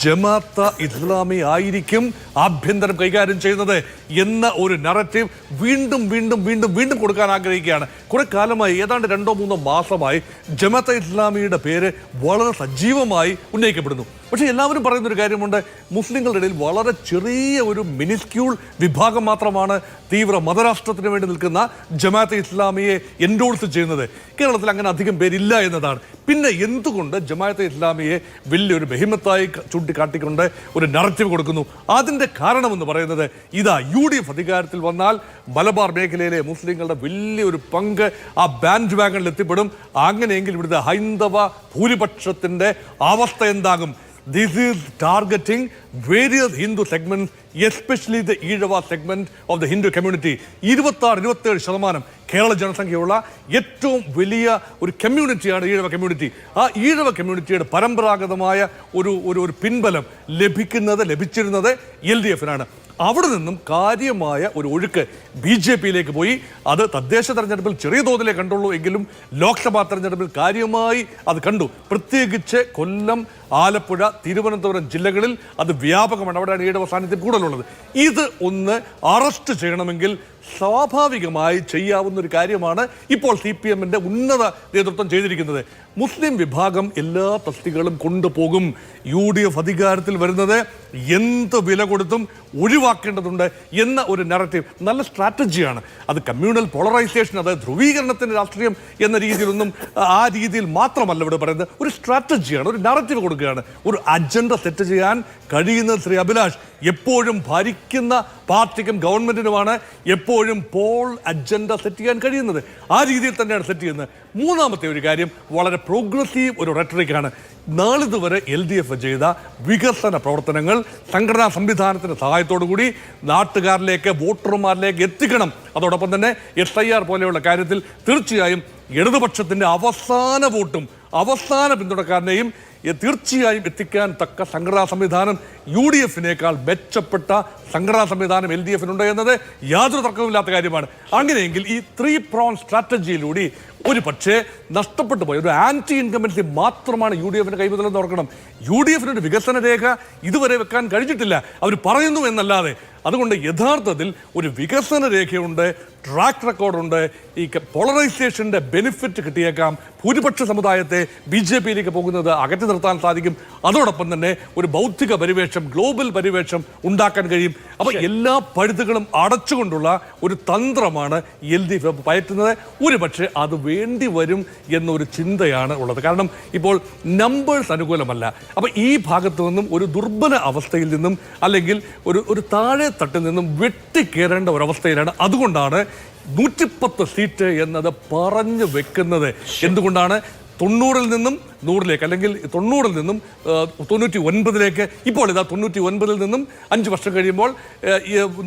ജമാഅത്തെ ഇസ്ലാമി ആയിരിക്കും ആഭ്യന്തരം കൈകാര്യം ചെയ്യുന്നത് എന്ന ഒരു നറേറ്റീവ് വീണ്ടും വീണ്ടും വീണ്ടും വീണ്ടും കൊടുക്കാൻ ആഗ്രഹിക്കുകയാണ്. കുറെ കാലമായി, ഏതാണ്ട് 2-3 മാസമായി ജമാഅത്തെ ഇസ്ലാമിയുടെ പേര് വളരെ സജീവമായി ഉന്നയിക്കപ്പെടുന്നു. പക്ഷേ എല്ലാവരും പറയുന്നൊരു കാര്യമുണ്ട്, മുസ്ലിങ്ങളുടെ ഇടയിൽ വളരെ ചെറിയ ഒരു മിനിസ്ക്യൂൾ വിഭാഗം മാത്രമാണ് തീവ്ര മതരാഷ്ട്രത്തിന് വേണ്ടി നിൽക്കുന്ന ജമാഅത്തെ ഇസ്ലാമിയെ എൻഡോഴ്സ് ചെയ്യുന്നത്. കേരളത്തിൽ അങ്ങനെ അധികം പേരില്ല എന്നതാണ്. പിന്നെ എന്തുകൊണ്ട് ജമാഅത്തെ ഇസ്ലാമിയെ വലിയൊരു ബഹിമത്തായി ചൂണ്ടിക്കാട്ടിക്കൊണ്ട് ഒരു നറേറ്റീവ് കൊടുക്കുന്നു? അതിൻ്റെ കാരണമെന്ന് പറയുന്നത് ഇതാ, UDF അധികാരത്തിൽ വന്നാൽ മലബാർ മേഖലയിലെ മുസ്ലിങ്ങളുടെ വലിയൊരു പങ്ക് ആ ബാൻഡ് വാഗണിൽ എത്തിപ്പെടും. അങ്ങനെയെങ്കിൽ ഇവിടുത്തെ ഹൈന്ദവ ഭൂരിപക്ഷത്തിൻ്റെ അവസ്ഥ എന്താകും? This is targeting various Hindu segments, especially the Eezhava segment of the Hindu community. 26-27% Kerala ജനസംഖ്യയുള്ള ഏറ്റവും വലിയ ഒരു കമ്മ്യൂണിറ്റിയാണ് ഈഴവ കമ്മ്യൂണിറ്റി. ആ ഈഴവ കമ്മ്യൂണിറ്റിയുടെ പരമ്പരാഗതമായ ഒരു പിൻബലം ലഭിച്ചിരുന്നത് LDF-നാണ്. അവിടെ നിന്നും കാര്യമായ ഒരു ഒഴുക്ക് BJP-യിലേക്ക് പോയി. അത് തദ്ദേശ തെരഞ്ഞെടുപ്പിൽ ചെറിയ തോതിലേ കണ്ടുള്ളൂ എങ്കിലും ലോക്സഭാ തെരഞ്ഞെടുപ്പിൽ കാര്യമായി അത് കണ്ടു. പ്രത്യേകിച്ച് കൊല്ലം, ആലപ്പുഴ, തിരുവനന്തപുരം ജില്ലകളിൽ അത് വ്യാപകമാണ്. അവിടെയാണ് ഈഴവ സാന്നിധ്യം കൂടുതലുള്ളത്. ഇത് ഒന്ന് അറസ്റ്റ് ചെയ്യണമെങ്കിൽ സ്വാഭാവികമായി ചെയ്യാവുന്ന ഒരു കാര്യമാണ് ഇപ്പോൾ CPM-ന്റെ ഉന്നത നേതൃത്വം ചെയ്തിരിക്കുന്നത്. മുസ്ലിം വിഭാഗം എല്ലാ തസ്തികകളും കൊണ്ടുപോകും. UDF അധികാരത്തിൽ വരുന്നത് എന്ത് വില കൊടുത്തും ഒഴിവാക്കേണ്ടതുണ്ട് എന്ന ഒരു നറേറ്റീവ് നല്ല സ്ട്രാറ്റജിയാണ്. അത് കമ്മ്യൂണൽ പോളറൈസേഷൻ, അതായത് ധ്രുവീകരണത്തിൻ്റെ രാഷ്ട്രീയം എന്ന രീതിയിലൊന്നും ആ രീതിയിൽ മാത്രമല്ല ഇവിടെ പറയുന്നത്. ഒരു സ്ട്രാറ്റജിയാണ്, ഒരു നറേറ്റീവ് കൊടുക്കുകയാണ്. ഒരു അജണ്ട സെറ്റ് ചെയ്യാൻ കഴിയുന്നത് ശ്രീ അഭിലാഷ് എപ്പോഴും ഭരിക്കുന്ന പാർട്ടിക്കും ഗവൺമെന്റിനുമാണ് എപ്പോഴും പോൾ അജണ്ട സെറ്റ് ചെയ്യാൻ കഴിയുന്നത്. ആ രീതിയിൽ തന്നെയാണ് സെറ്റ് ചെയ്യുന്നത്. മൂന്നാമത്തെ ഒരു കാര്യം വളരെ പ്രോഗ്രസീവ് ഒരു റെട്ടറിക്കാണ്. നാളിതുവരെ LDF ചെയ്ത വികസന പ്രവർത്തനങ്ങൾ സംഘടനാ സംവിധാനത്തിൻ്റെ സഹായത്തോടു കൂടി നാട്ടുകാരിലേക്ക്, വോട്ടർമാരിലേക്ക് എത്തിക്കണം. അതോടൊപ്പം തന്നെ SIR പോലെയുള്ള കാര്യത്തിൽ തീർച്ചയായും ഇടതുപക്ഷത്തിൻ്റെ അവസാന വോട്ടും അവസാന പിന്തുണക്കാരനെയും തീർച്ചയായും എത്തിക്കാൻ തക്ക സംഘടനാ സംവിധാനം UDF-നേക്കാൾ മെച്ചപ്പെട്ട സംഘടനാ സംവിധാനം LDF-നുണ്ട് എന്നത് യാതൊരു തർക്കവുമില്ലാത്ത കാര്യമാണ്. അങ്ങനെയെങ്കിൽ ഈ 3 prong സ്ട്രാറ്റജിയിലൂടെ ഒരു പക്ഷേ നഷ്ടപ്പെട്ടു പോയ ഒരു ആൻറ്റി ഇൻകംബൻസി മാത്രമാണ് UDF-ന് കൈമുതലെന്ന് ഓർക്കണം. UDF-ന് വികസന രേഖ ഇതുവരെ വെക്കാൻ കഴിഞ്ഞിട്ടില്ല, അവർ പറയുന്നു എന്നല്ലാതെ. അതുകൊണ്ട് യഥാർത്ഥത്തിൽ ഒരു വികസന രേഖയുണ്ട്, ട്രാക്ക് റെക്കോർഡുണ്ട്. ഈ പോളറൈസേഷൻ്റെ ബെനിഫിറ്റ് കിട്ടിയേക്കാം. ഭൂരിപക്ഷ സമുദായത്തെ BJP-യിലേക്ക് പോകുന്നത് അകറ്റി നിർത്താൻ സാധിക്കും. അതോടൊപ്പം തന്നെ ഒരു ബൗദ്ധിക പരിവേഷം, ഗ്ലോബൽ പരിവേഷം ഉണ്ടാക്കാൻ കഴിയും. അപ്പോൾ എല്ലാ പഴുതുകളും അടച്ചുകൊണ്ടുള്ള ഒരു തന്ത്രമാണ് LDF പയറ്റുന്നത്. ഒരു പക്ഷേ അത് വേണ്ടി വരും എന്നൊരു ചിന്തയാണ് ഉള്ളത്. കാരണം ഇപ്പോൾ നമ്പേഴ്സ് അനുകൂലമല്ല. അപ്പോൾ ഈ ഭാഗത്തു നിന്നും ഒരു ദുർബല അവസ്ഥയിൽ നിന്നും അല്ലെങ്കിൽ ഒരു താഴെ തട്ടിൽ നിന്നും വെട്ടിക്കേറേണ്ട ഒരവസ്ഥയിലാണ്. അതുകൊണ്ടാണ് 110 സീറ്റ് എന്നത് പറഞ്ഞു വെക്കുന്നത്. എന്തുകൊണ്ടാണ് 90-ൽ നിന്നും 100-ലേക്ക് അല്ലെങ്കിൽ 90-ൽ നിന്നും 99-ലേക്ക്, ഇപ്പോൾ ഇതാ 99-ൽ നിന്നും 5 വർഷം കഴിയുമ്പോൾ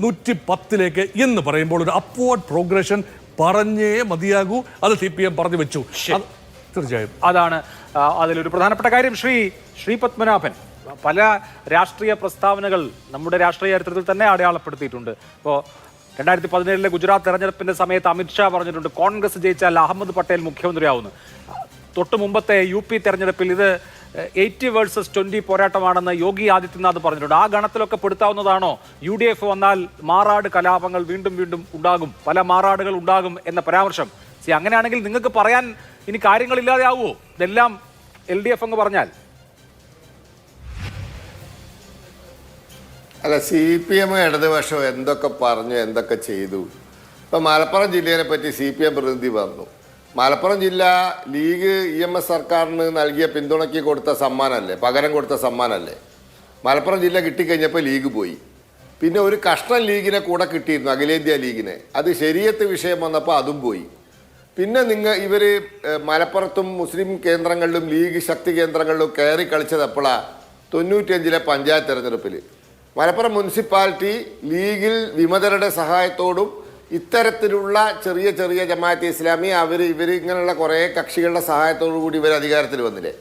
110-ലേക്ക് എന്ന് പറയുമ്പോൾ ഒരു അപ്വേർഡ് പ്രോഗ്രഷൻ പറഞ്ഞേ മതിയാകൂ. അത് CPM പറഞ്ഞു വെച്ചു. തീർച്ചയായും അതാണ് അതിലൊരു പ്രധാനപ്പെട്ട കാര്യം. ശ്രീ പത്മനാഭൻ, പല രാഷ്ട്രീയ പ്രസ്താവനകൾ നമ്മുടെ രാഷ്ട്രീയ ചരിത്രത്തിൽ തന്നെ അടയാളപ്പെടുത്തിയിട്ടുണ്ട്. ഇപ്പോൾ 2017-ലെ ഗുജറാത്ത് തെരഞ്ഞെടുപ്പിന്റെ സമയത്ത് അമിത്ഷാ പറഞ്ഞിട്ടുണ്ട് കോൺഗ്രസ് ജയിച്ചാൽ അഹമ്മദ് പട്ടേൽ മുഖ്യമന്ത്രിയാവുന്നു. തൊട്ട് മുമ്പത്തെ UP തെരഞ്ഞെടുപ്പിൽ ഇത് 80 വേഴ്സസ് 20 പോരാട്ടമാണെന്ന് യോഗി ആദിത്യനാഥ് പറഞ്ഞിട്ടുണ്ട്. ആ ഗണത്തിലൊക്കെ പെടുത്താവുന്നതാണോ UDF വന്നാൽ മാറാട് കലാപങ്ങൾ വീണ്ടും വീണ്ടും ഉണ്ടാകും, പല മാറാടുകൾ ഉണ്ടാകും എന്ന പരാമർശം? അങ്ങനെയാണെങ്കിൽ നിങ്ങൾക്ക് പറയാൻ ഇനി കാര്യങ്ങളില്ലാതെ ആവുമോ ഇതെല്ലാം LDF അങ്ങ് പറഞ്ഞാൽ? അല്ല, CPM ഇടതുപക്ഷം എന്തൊക്കെ പറഞ്ഞു, എന്തൊക്കെ ചെയ്തു. ഇപ്പം മലപ്പുറം ജില്ലയെ പറ്റി CPM പ്രതിനിധി പറഞ്ഞു. മലപ്പുറം ജില്ല ലീഗ് EMS സർക്കാരിന് നൽകിയ പിന്തുണയ്ക്ക് കൊടുത്ത സമ്മാനമല്ലേ, പകരം കൊടുത്ത സമ്മാനമല്ലേ. മലപ്പുറം ജില്ല കിട്ടിക്കഴിഞ്ഞപ്പോൾ ലീഗ് പോയി. പിന്നെ ഒരു കഷ്ണം ലീഗിനെ കൂടെ കിട്ടിയിരുന്നു, അഖിലേന്ത്യാ ലീഗിനെ. അത് ശരീഅത്ത് വിഷയം വന്നപ്പോൾ അതും പോയി. പിന്നെ ഇവർ മലപ്പുറത്തും മുസ്ലിം കേന്ദ്രങ്ങളിലും ലീഗ് ശക്തി കേന്ദ്രങ്ങളിലും കയറി കളിച്ചത് എപ്പോഴാണ്? 95-ലെ പഞ്ചായത്ത് തെരഞ്ഞെടുപ്പിൽ മലപ്പുറം മുനിസിപ്പാലിറ്റി ലീഗിൽ വിമതരുടെ സഹായത്തോടും ഇത്തരത്തിലുള്ള ചെറിയ ചെറിയ ജമാഅത്തെ ഇസ്ലാമി ഇവർ ഇങ്ങനെയുള്ള കുറേ കക്ഷികളുടെ സഹായത്തോടു കൂടി ഇവർ അധികാരത്തിൽ വന്നില്ലേ?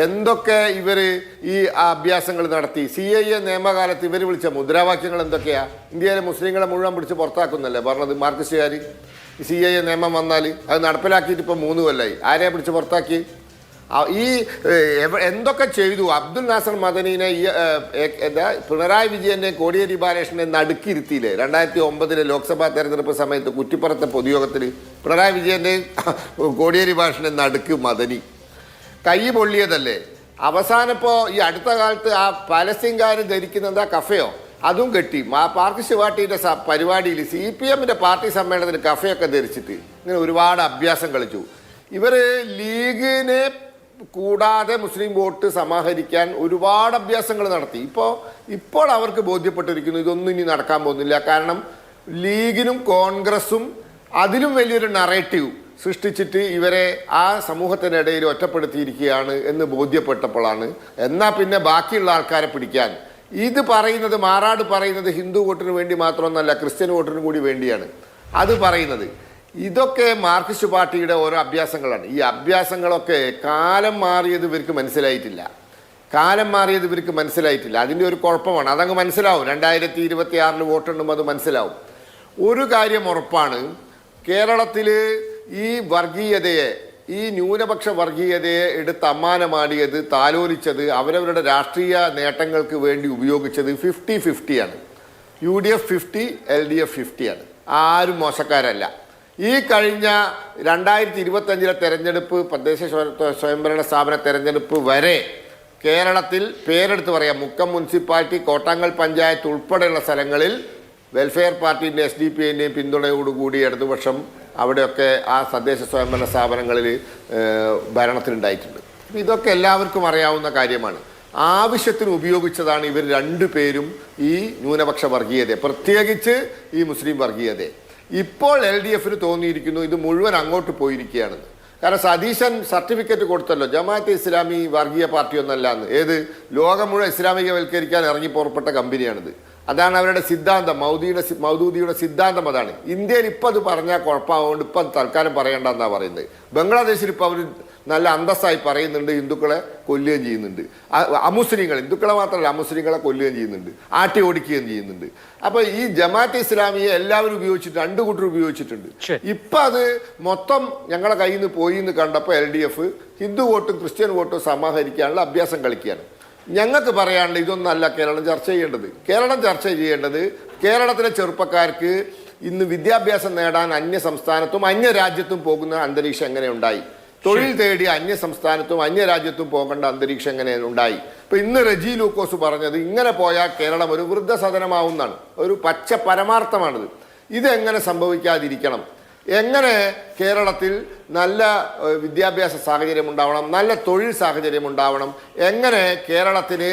എന്തൊക്കെ ഇവർ ഈ അഭ്യാസങ്ങൾ നടത്തി. CAA നിയമകാലത്ത് ഇവർ വിളിച്ച മുദ്രാവാക്യങ്ങൾ എന്തൊക്കെയാ? ഇന്ത്യയിലെ മുസ്ലിങ്ങളെ മുഴുവൻ പിടിച്ച് പുറത്താക്കുന്നല്ലേ പറഞ്ഞത് മാർക്സിസ്റ്റുകാർ. CAA നിയമം വന്നാൽ അത് നടപ്പിലാക്കിയിട്ട് ഇപ്പോൾ 3 കൊല്ലമായി. ആരെയാ പിടിച്ച് പുറത്താക്കി? ഈ എന്തൊക്കെ ചെയ്തു? അബ്ദുൽ നാസർ മദനീനെ പിണറായി വിജയനെ കോടിയേരി ബാലകൃഷ്ണനെ നടുക്കിയിരുത്തിയില്ലേ 2009 ലോക്സഭാ തെരഞ്ഞെടുപ്പ് സമയത്ത് കുറ്റിപ്പുറത്തെ പൊതുയോഗത്തിൽ? പിണറായി വിജയനെ കോടിയേരി ബാലകൃഷ്ണനെ നടുക്ക് മദനി കൈ പൊള്ളിയതല്ലേ? അവസാനം ഇപ്പോൾ ഈ അടുത്ത കാലത്ത് ആ പലസ്തീൻകാർ ധരിക്കുന്ന എന്താ കഫയോ അതും കെട്ടി. മാർക്സിസ്റ്റ് പാർട്ടിയുടെ പരിപാടിയിൽ CPMന്റെ പാർട്ടി സമ്മേളനത്തിന് കഫയൊക്കെ ധരിച്ചിട്ട് ഇങ്ങനെ ഒരുപാട് അഭ്യാസം കളിച്ചു. ഇവർ ലീഗിനെ കൂടാതെ മുസ്ലിം വോട്ട് സമാഹരിക്കാൻ ഒരുപാട് അഭ്യാസങ്ങൾ നടത്തി. ഇപ്പോൾ അവർക്ക് ബോധ്യപ്പെട്ടിരിക്കുന്നു ഇതൊന്നും ഇനി നടക്കാൻ പോകുന്നില്ല. കാരണം ലീഗിനും കോൺഗ്രസും അതിലും വലിയൊരു നറേറ്റീവ് സൃഷ്ടിച്ചിട്ട് ഇവരെ ആ സമൂഹത്തിനിടയിൽ ഒറ്റപ്പെടുത്തിയിരിക്കുകയാണ് എന്ന് ബോധ്യപ്പെട്ടപ്പോഴാണ് എന്നാൽ പിന്നെ ബാക്കിയുള്ള ആൾക്കാരെ പിടിക്കാൻ ഇത് പറയുന്നത്. മാറാട് പറയുന്നത് ഹിന്ദു വോട്ടിന് വേണ്ടി മാത്രമൊന്നല്ല, ക്രിസ്ത്യൻ വോട്ടിന് കൂടി വേണ്ടിയാണ് അത് പറയുന്നത്. ഇതൊക്കെ മാർക്സിസ്റ്റ് പാർട്ടിയുടെ ഓരോ അഭ്യാസങ്ങളാണ്. ഈ അഭ്യാസങ്ങളൊക്കെ കാലം മാറിയത് ഇവർക്ക് മനസ്സിലായിട്ടില്ല. അതിൻ്റെ ഒരു കുഴപ്പമാണ്. അതങ്ങ് മനസ്സിലാവും. 2026 വോട്ടുണ്ടെങ്കിൽ അത് മനസ്സിലാവും. ഒരു കാര്യം ഉറപ്പാണ്, കേരളത്തിൽ ഈ വർഗീയതയെ, ഈ ന്യൂനപക്ഷ വർഗീയതയെ എടുത്ത് അമ്മാനമാടിയത്, താലോലിച്ചത്, അവരവരുടെ രാഷ്ട്രീയ നേട്ടങ്ങൾക്ക് വേണ്ടി ഉപയോഗിച്ചത് 50-50 UDF 50, LDF 50 ആരും മോശക്കാരല്ല. ഈ കഴിഞ്ഞ 2025 തെരഞ്ഞെടുപ്പ്, തദ്ദേശ സ്വയംഭരണ സ്ഥാപന തെരഞ്ഞെടുപ്പ് വരെ കേരളത്തിൽ പേരെടുത്ത് പറയാം, മുക്കം മുനിസിപ്പാലിറ്റി, കോട്ടാങ്ങൽ പഞ്ചായത്ത് ഉൾപ്പെടെയുള്ള സ്ഥലങ്ങളിൽ വെൽഫെയർ പാർട്ടിൻ്റെ SDP-ൻ്റെയും പിന്തുണയോടുകൂടി ഇടതുപക്ഷം അവിടെയൊക്കെ ആ തദ്ദേശ സ്വയംഭരണ സ്ഥാപനങ്ങളിൽ ഭരണത്തിലുണ്ടായിട്ടുണ്ട്. ഇതൊക്കെ എല്ലാവർക്കും അറിയാവുന്ന കാര്യമാണ്. ആവശ്യത്തിന് ഉപയോഗിച്ചതാണ് ഇവർ രണ്ടുപേരും ഈ ന്യൂനപക്ഷ വർഗീയതയെ, പ്രത്യേകിച്ച് ഈ മുസ്ലിം വർഗീയതയെ. ഇപ്പോൾ LDFന് തോന്നിയിരിക്കുന്നു ഇത് മുഴുവൻ അങ്ങോട്ട് പോയിരിക്കുകയാണെന്ന്. കാരണം സതീശൻ സർട്ടിഫിക്കറ്റ് കൊടുത്തല്ലോ, ജമാഅത്തെ ഇസ്ലാമി വർഗീയ പാർട്ടിയൊന്നല്ല എന്ന്. ലോകം മുഴുവൻ ഇസ്ലാമികവൽക്കരിക്കാൻ ഇറങ്ങി പുറപ്പെട്ട കമ്പനിയാണിത്. അതാണ് അവരുടെ സിദ്ധാന്തം. മൗദൂദിയുടെ സിദ്ധാന്തം അതാണ്. ഇന്ത്യയിൽ ഇപ്പം അത് പറഞ്ഞാൽ കുഴപ്പമാവുകൊണ്ട് ഇപ്പം തൽക്കാലം പറയേണ്ടെന്നാണ് പറയുന്നത്. ബംഗ്ലാദേശിൽ ഇപ്പോൾ അവർ നല്ല അന്തസ്സായി പറയുന്നുണ്ട് ഹിന്ദുക്കളെ കൊല്ലുകയും ചെയ്യുന്നുണ്ട്. അമുസ്ലിങ്ങൾ, ഹിന്ദുക്കളെ മാത്രമല്ല അമുസ്ലിങ്ങളെ കൊല്ലുകയും ചെയ്യുന്നുണ്ട്, ആട്ടി ഓടിക്കുകയും ചെയ്യുന്നുണ്ട്. അപ്പോൾ ഈ ജമാഅത്തെ ഇസ്ലാമിയെ എല്ലാവരും ഉപയോഗിച്ചിട്ട്, 2 കൂട്ടർ ഉപയോഗിച്ചിട്ടുണ്ട്. ഇപ്പം അത് മൊത്തം ഞങ്ങളെ കയ്യിൽ നിന്ന് പോയി എന്ന് കണ്ടപ്പോൾ LDF ഹിന്ദു വോട്ടും ക്രിസ്ത്യൻ വോട്ടും സമാഹരിക്കാനുള്ള അഭ്യാസം കളിക്കുകയാണ്. ഞങ്ങൾക്ക് പറയാനുണ്ട് ഇതൊന്നല്ല കേരളം ചർച്ച ചെയ്യേണ്ടത്. കേരളത്തിലെ ചെറുപ്പക്കാർക്ക് ഇന്ന് വിദ്യാഭ്യാസം നേടാൻ അന്യ സംസ്ഥാനത്തും അന്യ രാജ്യത്തും പോകുന്ന അന്തരീക്ഷം എങ്ങനെ ഉണ്ടായി? തൊഴിൽ തേടി അന്യ സംസ്ഥാനത്തും അന്യ രാജ്യത്തും പോകേണ്ട അന്തരീക്ഷം എങ്ങനെ ഉണ്ടായി? ഇപ്പൊ ഇന്ന് റെജി ലൂക്കോസ് പറഞ്ഞത് ഇങ്ങനെ പോയാൽ കേരളം ഒരു വൃദ്ധസദനമാവുന്നതാണ്. ഒരു പച്ച പരമാർത്ഥമാണിത്. ഇതെങ്ങനെ സംഭവിക്കാതിരിക്കണം? എങ്ങനെ കേരളത്തിൽ നല്ല വിദ്യാഭ്യാസ സാഹചര്യം ഉണ്ടാവണം, നല്ല തൊഴിൽ സാഹചര്യം ഉണ്ടാവണം, എങ്ങനെ കേരളത്തിന്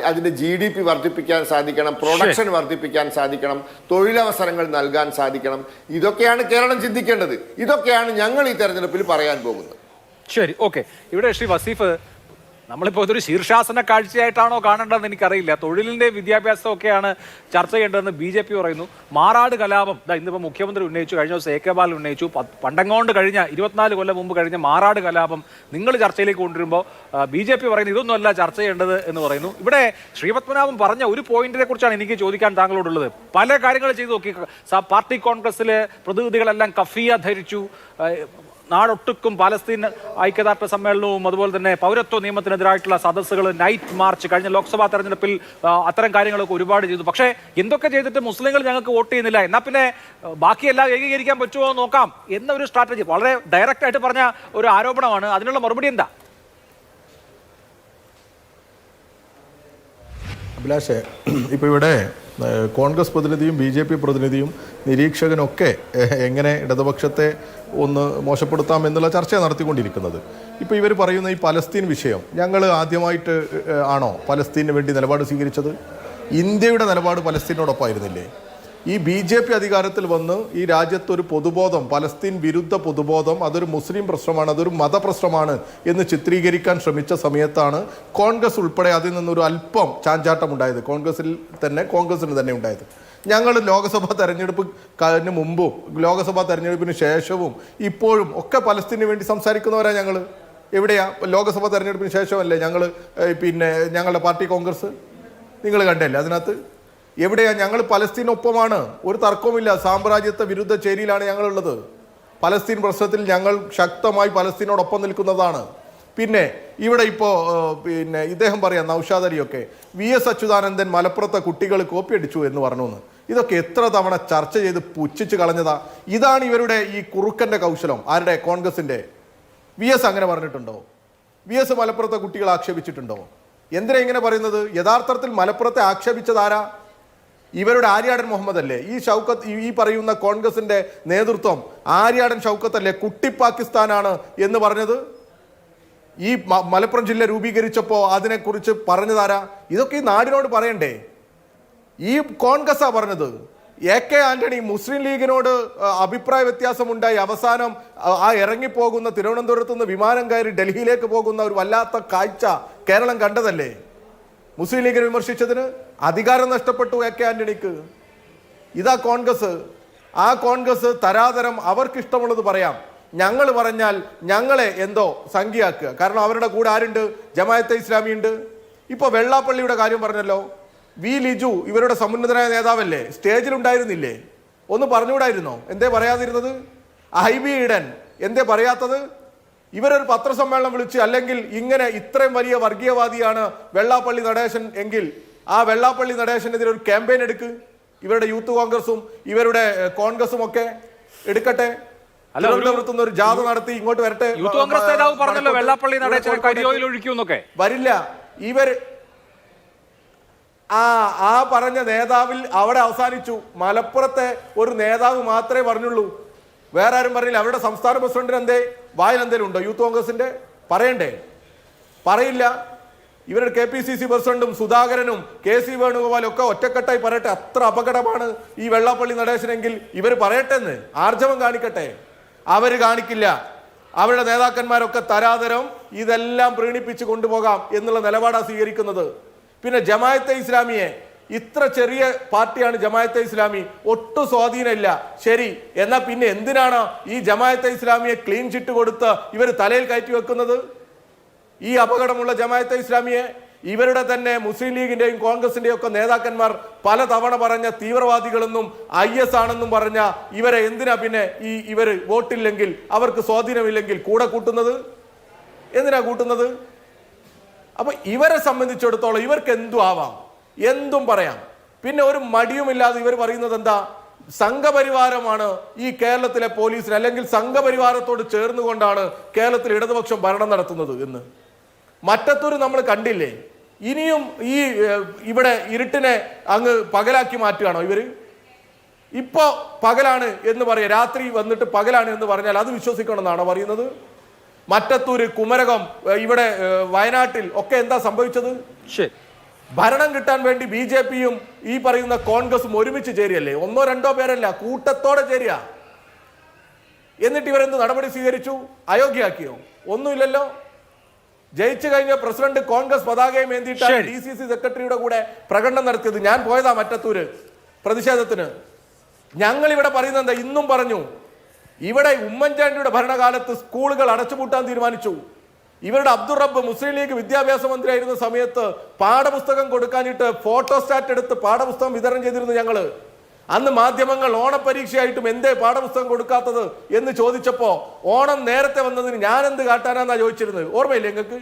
അതിൻ്റെ GDP വർദ്ധിപ്പിക്കാൻ സാധിക്കണം, പ്രൊഡക്ഷൻ വർദ്ധിപ്പിക്കാൻ സാധിക്കണം, തൊഴിലവസരങ്ങൾ നൽകാൻ സാധിക്കണം. ഇതൊക്കെയാണ് കേരളം ചിന്തിക്കേണ്ടത്. ഇതൊക്കെയാണ് ഞങ്ങൾ ഈ തെരഞ്ഞെടുപ്പിൽ പറയാൻ പോകുന്നത്. ശരി, ഓക്കെ. ഇവിടെ ശ്രീ വസീഫ്, നമ്മളിപ്പോൾ ഇതൊരു ശീർഷാസന കാഴ്ചയായിട്ടാണോ കാണേണ്ടതെന്ന് എനിക്കറിയില്ല. തൊഴിലിൻ്റെ വിദ്യാഭ്യാസമൊക്കെയാണ് ചർച്ച ചെയ്യേണ്ടതെന്ന് BJP പറയുന്നു. മാറാട് കലാപം ഇന്നിപ്പോൾ മുഖ്യമന്ത്രി ഉന്നയിച്ചു, കഴിഞ്ഞ ദിവസം AK ബാലൻ ഉന്നയിച്ചു. പണ്ടങ്ങോണ്ട് കഴിഞ്ഞ 24 കൊല്ലം മുമ്പ് കഴിഞ്ഞ മാറാട് കലാപം നിങ്ങൾ ചർച്ചയിലേക്ക് കൊണ്ടുവരുമ്പോൾ BJP പറയുന്നു ഇതൊന്നുമല്ല ചർച്ച ചെയ്യേണ്ടത് എന്ന് പറയുന്നു. ഇവിടെ ശ്രീപത്മനാഭൻ പറഞ്ഞ ഒരു പോയിന്റിനെ കുറിച്ചാണ് എനിക്ക് ചോദിക്കാൻ താങ്കളോടുള്ളത്. പല കാര്യങ്ങൾ ചെയ്തു നോക്കി. പാർട്ടി കോൺഗ്രസിലെ പ്രതിനിധികളെല്ലാം കഫിയ ധരിച്ചു. നാടൊട്ടുക്കും പാലസ്തീൻ ഐക്യദാർഢ്യ സമ്മേളനവും അതുപോലെ തന്നെ പൗരത്വ നിയമത്തിനെതിരായിട്ടുള്ള സദസ്സുകൾ, നൈറ്റ് മാർച്ച്, കഴിഞ്ഞ ലോക്സഭാ തെരഞ്ഞെടുപ്പിൽ അത്തരം കാര്യങ്ങളൊക്കെ ഒരുപാട് ചെയ്തു. പക്ഷേ എന്തൊക്കെ ചെയ്തിട്ട് മുസ്ലിങ്ങൾ ഞങ്ങൾക്ക് വോട്ട് ചെയ്യുന്നില്ല, എന്നാൽ പിന്നെ ബാക്കിയെല്ലാം ഏകീകരിക്കാൻ പറ്റുമോ നോക്കാം എന്നൊരു സ്ട്രാറ്റജി, വളരെ ഡയറക്റ്റ് ആയിട്ട് പറഞ്ഞ ഒരു ആരോപണമാണ്. അതിനുള്ള മറുപടി എന്താ? അഭിലാഷേ, ഇപ്പോൾ ഇവിടെ കോൺഗ്രസ് പ്രതിനിധിയും BJP പ്രതിനിധിയും നിരീക്ഷകനൊക്കെ എങ്ങനെ ഇടതുപക്ഷത്തെ ഒന്ന് മോശപ്പെടുത്താം എന്നുള്ള ചർച്ചയാണ് നടത്തിക്കൊണ്ടിരിക്കുന്നത്. ഇപ്പോൾ ഇവർ പറയുന്ന ഈ പലസ്തീൻ വിഷയം, ഞങ്ങൾ ആദ്യമായിട്ട് ആണോ പലസ്തീനു വേണ്ടി നിലപാട് സ്വീകരിച്ചത്? ഇന്ത്യയുടെ നിലപാട് പലസ്തീനോടൊപ്പമായിരുന്നില്ലേ? ഈ BJP അധികാരത്തിൽ വന്ന് ഈ രാജ്യത്തൊരു പൊതുബോധം, പലസ്തീൻ വിരുദ്ധ പൊതുബോധം, അതൊരു മുസ്ലിം പ്രശ്നമാണ്, അതൊരു മതപ്രശ്നമാണ് എന്ന് ചിത്രീകരിക്കാൻ ശ്രമിച്ച സമയത്താണ് കോൺഗ്രസ് ഉൾപ്പെടെ അതിൽ നിന്നൊരു അല്പം ചാഞ്ചാട്ടം ഉണ്ടായത്. കോൺഗ്രസിന് തന്നെ ഉണ്ടായത്. ഞങ്ങൾ ലോക്സഭാ തെരഞ്ഞെടുപ്പിന് മുമ്പും ലോക്സഭാ തെരഞ്ഞെടുപ്പിന് ശേഷവും ഇപ്പോഴും ഒക്കെ പലസ്തീനു വേണ്ടി സംസാരിക്കുന്നവരാണ് ഞങ്ങൾ. എവിടെയാ? ലോക്സഭാ തെരഞ്ഞെടുപ്പിന് ശേഷമല്ലേ ഞങ്ങളുടെ പാർട്ടി കോൺഗ്രസ്, നിങ്ങൾ കണ്ടല്ലേ അതിനകത്ത്? എവിടെയാ? ഞങ്ങൾ പലസ്തീനൊപ്പമാണ്, ഒരു തർക്കവുമില്ല. സാമ്രാജ്യത്വ വിരുദ്ധ ചേരിയിലാണ് ഞങ്ങളുള്ളത്. പലസ്തീൻ പ്രശ്നത്തിൽ ഞങ്ങൾ ശക്തമായി പലസ്തീനോടൊപ്പം നിൽക്കുന്നതാണ്. പിന്നെ ഇവിടെ ഇപ്പോൾ ഇദ്ദേഹം പറയാം, നൗഷാദ് അലിയൊക്കെ VS അച്യുതാനന്ദൻ മലപ്പുറത്തെ കുട്ടികൾ കോപ്പി അടിച്ചു എന്ന് പറഞ്ഞു. ഇതൊക്കെ എത്ര തവണ ചർച്ച ചെയ്ത് പുച്ഛിച്ച് കളഞ്ഞതാ. ഇതാണ് ഇവരുടെ ഈ കുറുക്കൻ്റെ കൗശലം. ആരുടെ? കോൺഗ്രസിൻ്റെ. VS അങ്ങനെ പറഞ്ഞിട്ടുണ്ടോ? VS മലപ്പുറത്തെ കുട്ടികൾ ആക്ഷേപിച്ചിട്ടുണ്ടോ? എന്തിനാ ഇങ്ങനെ പറയുന്നത്? യഥാർത്ഥത്തിൽ മലപ്പുറത്തെ ആക്ഷേപിച്ചതാരാ? ഇവരുടെ ആര്യാടൻ മുഹമ്മദ് അല്ലേ? ഈ പറയുന്ന കോൺഗ്രസിന്റെ നേതൃത്വം ആര്യാടൻ ഷൗക്കത്ത് അല്ലേ കുട്ടി പാകിസ്ഥാനാണ് എന്ന് പറഞ്ഞത്? ഈ മലപ്പുറം ജില്ല രൂപീകരിച്ചപ്പോൾ അതിനെക്കുറിച്ച് പറഞ്ഞതാരാ? ഇതൊക്കെ ഈ നാടിനോട് പറയണ്ടേ? ഈ കോൺഗ്രസ്സാ പറഞ്ഞത്. AK ആന്റണി മുസ്ലിം ലീഗിനോട് അഭിപ്രായ വ്യത്യാസമുണ്ടായി അവസാനം ആ ഇറങ്ങിപ്പോകുന്ന തിരുവനന്തപുരത്ത് നിന്ന് വിമാനം കയറി ഡൽഹിയിലേക്ക് പോകുന്ന ഒരു വല്ലാത്ത കാഴ്ച കേരളം കണ്ടതല്ലേ? മുസ്ലിം ലീഗിനെ വിമർശിച്ചതിന് അധികാരം നഷ്ടപ്പെട്ടു AK ആന്റണിക്ക്. ഇതാ കോൺഗ്രസ്. ആ കോൺഗ്രസ് തരാതരം അവർക്കിഷ്ടമുള്ളത് പറയാം. ഞങ്ങൾ പറഞ്ഞാൽ ഞങ്ങളെ എന്തോ സംഖ്യയാക്കുക. കാരണം അവരുടെ കൂടെ ആരുണ്ട്? ജമാഅത്തെ ഇസ്ലാമി ഉണ്ട്. ഇപ്പോൾ വെള്ളാപ്പള്ളിയുടെ കാര്യം പറഞ്ഞല്ലോ. വി ലിജു ഇവരുടെ സമുന്നതനായ നേതാവല്ലേ, സ്റ്റേജിലുണ്ടായിരുന്നില്ലേ? ഒന്ന് പറഞ്ഞുകൂടായിരുന്നോ? എന്തേ പറയാതിരുന്നത്? IB ഈഡൻ എന്തേ പറയാത്തത്? ഇവരൊരു പത്രസമ്മേളനം വിളിച്ച്, അല്ലെങ്കിൽ ഇങ്ങനെ ഇത്രയും വലിയ വർഗീയവാദിയാണ് വെള്ളാപ്പള്ളി നടേശൻ എങ്കിൽ ആ വെള്ളാപ്പള്ളി നടേശനെതിരെ ഒരു ക്യാമ്പയിൻ എടുക്ക്. ഇവരുടെ യൂത്ത് കോൺഗ്രസും ഇവരുടെ കോൺഗ്രസും ഒക്കെ എടുക്കട്ടെ. തിരുവനന്തപുരത്തുനിന്ന് ഒരു ജാഥ നടത്തി ഇങ്ങോട്ട് വരട്ടെ. യൂത്ത് കോൺഗ്രസ് നേതാവ് പറഞ്ഞല്ലോ വെള്ളാപ്പള്ളി നടേശൻ കരിയോയിൽ ഒഴിക്കുമെന്നൊക്കെ. വരില്ല ഇവർ. ആ പറഞ്ഞ നേതാവിൽ അവിടെ അവസാനിച്ചു. മലപ്പുറത്തെ ഒരു നേതാവ് മാത്രമേ പറഞ്ഞുള്ളൂ, വേറെ ആരും പറഞ്ഞില്ല. അവരുടെ സംസ്ഥാന പ്രസിഡന്റിന് എന്തേ വായിൽ എന്തേലും ഉണ്ടോ യൂത്ത് കോൺഗ്രസിന്റെ? പറയണ്ടേ? പറയില്ല. ഇവരുടെ KPCC പ്രസിഡന്റും സുധാകരനും KC വേണുഗോപാലും ഒക്കെ ഒറ്റക്കെട്ടായി പറയട്ടെ അത്ര അപകടമാണ് ഈ വെള്ളാപ്പള്ളി നടേശനെങ്കിൽ ഇവർ പറയട്ടെ എന്ന്, ആർജവം കാണിക്കട്ടെ. അവർ കാണിക്കില്ല. അവരുടെ നേതാക്കന്മാരൊക്കെ തരാതരം ഇതെല്ലാം പ്രീണിപ്പിച്ച് കൊണ്ടുപോകാം എന്നുള്ള നിലപാടാണ് സ്വീകരിക്കുന്നത്. പിന്നെ ജമാഅത്തെ ഇസ്ലാമിയെ, ഇത്ര ചെറിയ പാർട്ടിയാണ് ജമാഅത്തെ ഇസ്ലാമി, ഒട്ടും സ്വാധീനമില്ല. ശരി, എന്നാൽ പിന്നെ എന്തിനാണ് ഈ ജമാഅത്തെ ഇസ്ലാമിയെ ക്ലീൻ ചിറ്റ് കൊടുത്ത് ഇവർ തലയിൽ കയറ്റി വെക്കുന്നത്? ഈ അപകടമുള്ള ജമാഅത്തെ ഇസ്ലാമിയെ ഇവരുടെ തന്നെ മുസ്ലിം ലീഗിന്റെയും കോൺഗ്രസിന്റെയും ഒക്കെ നേതാക്കന്മാർ പലതവണ പറഞ്ഞ തീവ്രവാദികളെന്നും IS ആണെന്നും പറഞ്ഞ ഇവരെ എന്തിനാ പിന്നെ ഇവർ വോട്ടില്ലെങ്കിൽ, അവർക്ക് സ്വാധീനമില്ലെങ്കിൽ കൂടെ കൂട്ടുന്നത്? എന്തിനാ കൂട്ടുന്നത്? അപ്പൊ ഇവരെ സംബന്ധിച്ചിടത്തോളം ഇവർക്ക് എന്തും ആവാം, എന്തും പറയാം. പിന്നെ ഒരു മടിയുമില്ലാതെ ഇവർ പറയുന്നത് എന്താ? സംഘപരിവാരമാണ് ഈ കേരളത്തിലെ പോലീസിന്, അല്ലെങ്കിൽ സംഘപരിവാരത്തോട് ചേർന്നുകൊണ്ടാണ് കേരളത്തിൽ ഇടതുപക്ഷം ഭരണം നടത്തുന്നത് എന്ന്. മറ്റത്തൂർ നമ്മൾ കണ്ടില്ലേ? ഇനിയും ഇവിടെ ഇരുട്ടിനെ അങ്ങ് പകലാക്കി മാറ്റുകയാണോ ഇവര്? ഇപ്പോ പകലാണ് എന്ന് പറയാം, രാത്രി വന്നിട്ട് പകലാണ് എന്ന് പറഞ്ഞാൽ അത് വിശ്വസിക്കണമെന്നാണോ പറയുന്നത്? മറ്റത്തൂര്, കുമരകം, ഇവിടെ വയനാട്ടിൽ ഒക്കെ എന്താ സംഭവിച്ചത്? ഭരണം കിട്ടാൻ വേണ്ടി BJPയും ഈ പറയുന്ന കോൺഗ്രസും ഒരുമിച്ച് ചേരിയല്ലേ? 1-2 പേരല്ല, കൂട്ടത്തോടെ ചേരുക. എന്നിട്ട് ഇവരെന്ത് നടപടി സ്വീകരിച്ചു? അയോഗ്യയാക്കിയോ? ഒന്നുമില്ലല്ലോ. ജയിച്ചു കഴിഞ്ഞ പ്രസിഡന്റ് കോൺഗ്രസ് പതാകയും ഏന്തിയിട്ടാണ് DCC സെക്രട്ടറിയുടെ കൂടെ പ്രകടനം നടത്തിയത്. ഞാൻ പോയതാ മറ്റത്തൂര് പ്രതിഷേധത്തിന്. ഞങ്ങൾ ഇവിടെ പറയുന്നത് എന്താ? ഇന്നും പറഞ്ഞു, ഇവിടെ ഉമ്മൻചാണ്ടിയുടെ ഭരണകാലത്ത് സ്കൂളുകൾ അടച്ചുപൂട്ടാൻ തീരുമാനിച്ചു. ഇവരുടെ അബ്ദുൾ റബ്ബ് മുസ്ലിം ലീഗ് വിദ്യാഭ്യാസ മന്ത്രി ആയിരുന്ന സമയത്ത് പാഠപുസ്തകം കൊടുക്കാനിട്ട് ഫോട്ടോസ്റ്റാറ്റ് എടുത്ത് പാഠപുസ്തകം വിതരണം ചെയ്തിരുന്നു ഞങ്ങൾ. അന്ന് മാധ്യമങ്ങൾ ഓണപരീക്ഷയായിട്ടും എന്തേ പാഠപുസ്തകം കൊടുക്കാത്തത് എന്ന് ചോദിച്ചപ്പോ ഓണം നേരത്തെ വന്നതിന് ഞാൻ എന്ത് കാട്ടാനാന്നാ ചോദിച്ചിരുന്നത്. ഓർമ്മയില്ലേ നിങ്ങൾക്ക്?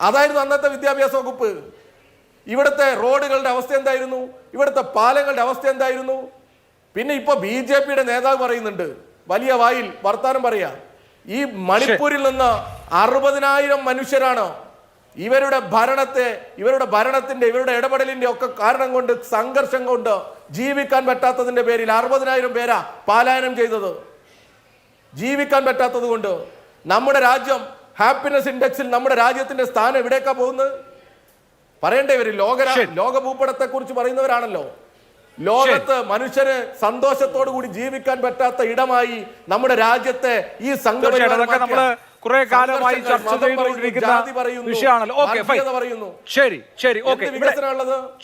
അതായിരുന്നു അന്നത്തെ വിദ്യാഭ്യാസ വകുപ്പ്. ഇവിടുത്തെ റോഡുകളുടെ അവസ്ഥ എന്തായിരുന്നു? ഇവിടുത്തെ പാലങ്ങളുടെ അവസ്ഥ എന്തായിരുന്നു? പിന്നെ ഇപ്പൊ BJPയുടെ നേതാവ് പറയുന്നുണ്ട്, വലിയ വായിൽ വർത്താനം പറയാ, ഈ മണിപ്പൂരിൽ നിന്ന് 60,000 മനുഷ്യരാണ് ഇവരുടെ ഭരണത്തിന്റെ ഇവരുടെ ഇടപെടലിന്റെ ഒക്കെ കാരണം കൊണ്ട്, സംഘർഷം കൊണ്ട് ജീവിക്കാൻ പറ്റാത്തതിന്റെ പേരിൽ 60,000 പേരാ പലായനം ചെയ്തത്. ജീവിക്കാൻ പറ്റാത്തത് കൊണ്ട് നമ്മുടെ രാജ്യം ഹാപ്പിനെസ് ഇൻഡെക്സിൽ നമ്മുടെ രാജ്യത്തിന്റെ സ്ഥാനം എവിടേക്കാ പോകുന്നത്? പറയണ്ടേ ഇവര് ലോക ഭൂപടത്തെ കുറിച്ച് പറയുന്നവരാണല്ലോ. ലോകത്ത് മനുഷ്യന് സന്തോഷത്തോടു കൂടി ജീവിക്കാൻ പറ്റാത്ത ഇടമായി നമ്മുടെ രാജ്യത്തെ ഈ കുറെ കാലമായി ചർച്ച ചെയ്തുകൊണ്ടിരിക്കുന്ന വിഷയമാണല്ലോ. ശരി ശരി ഓക്കെ.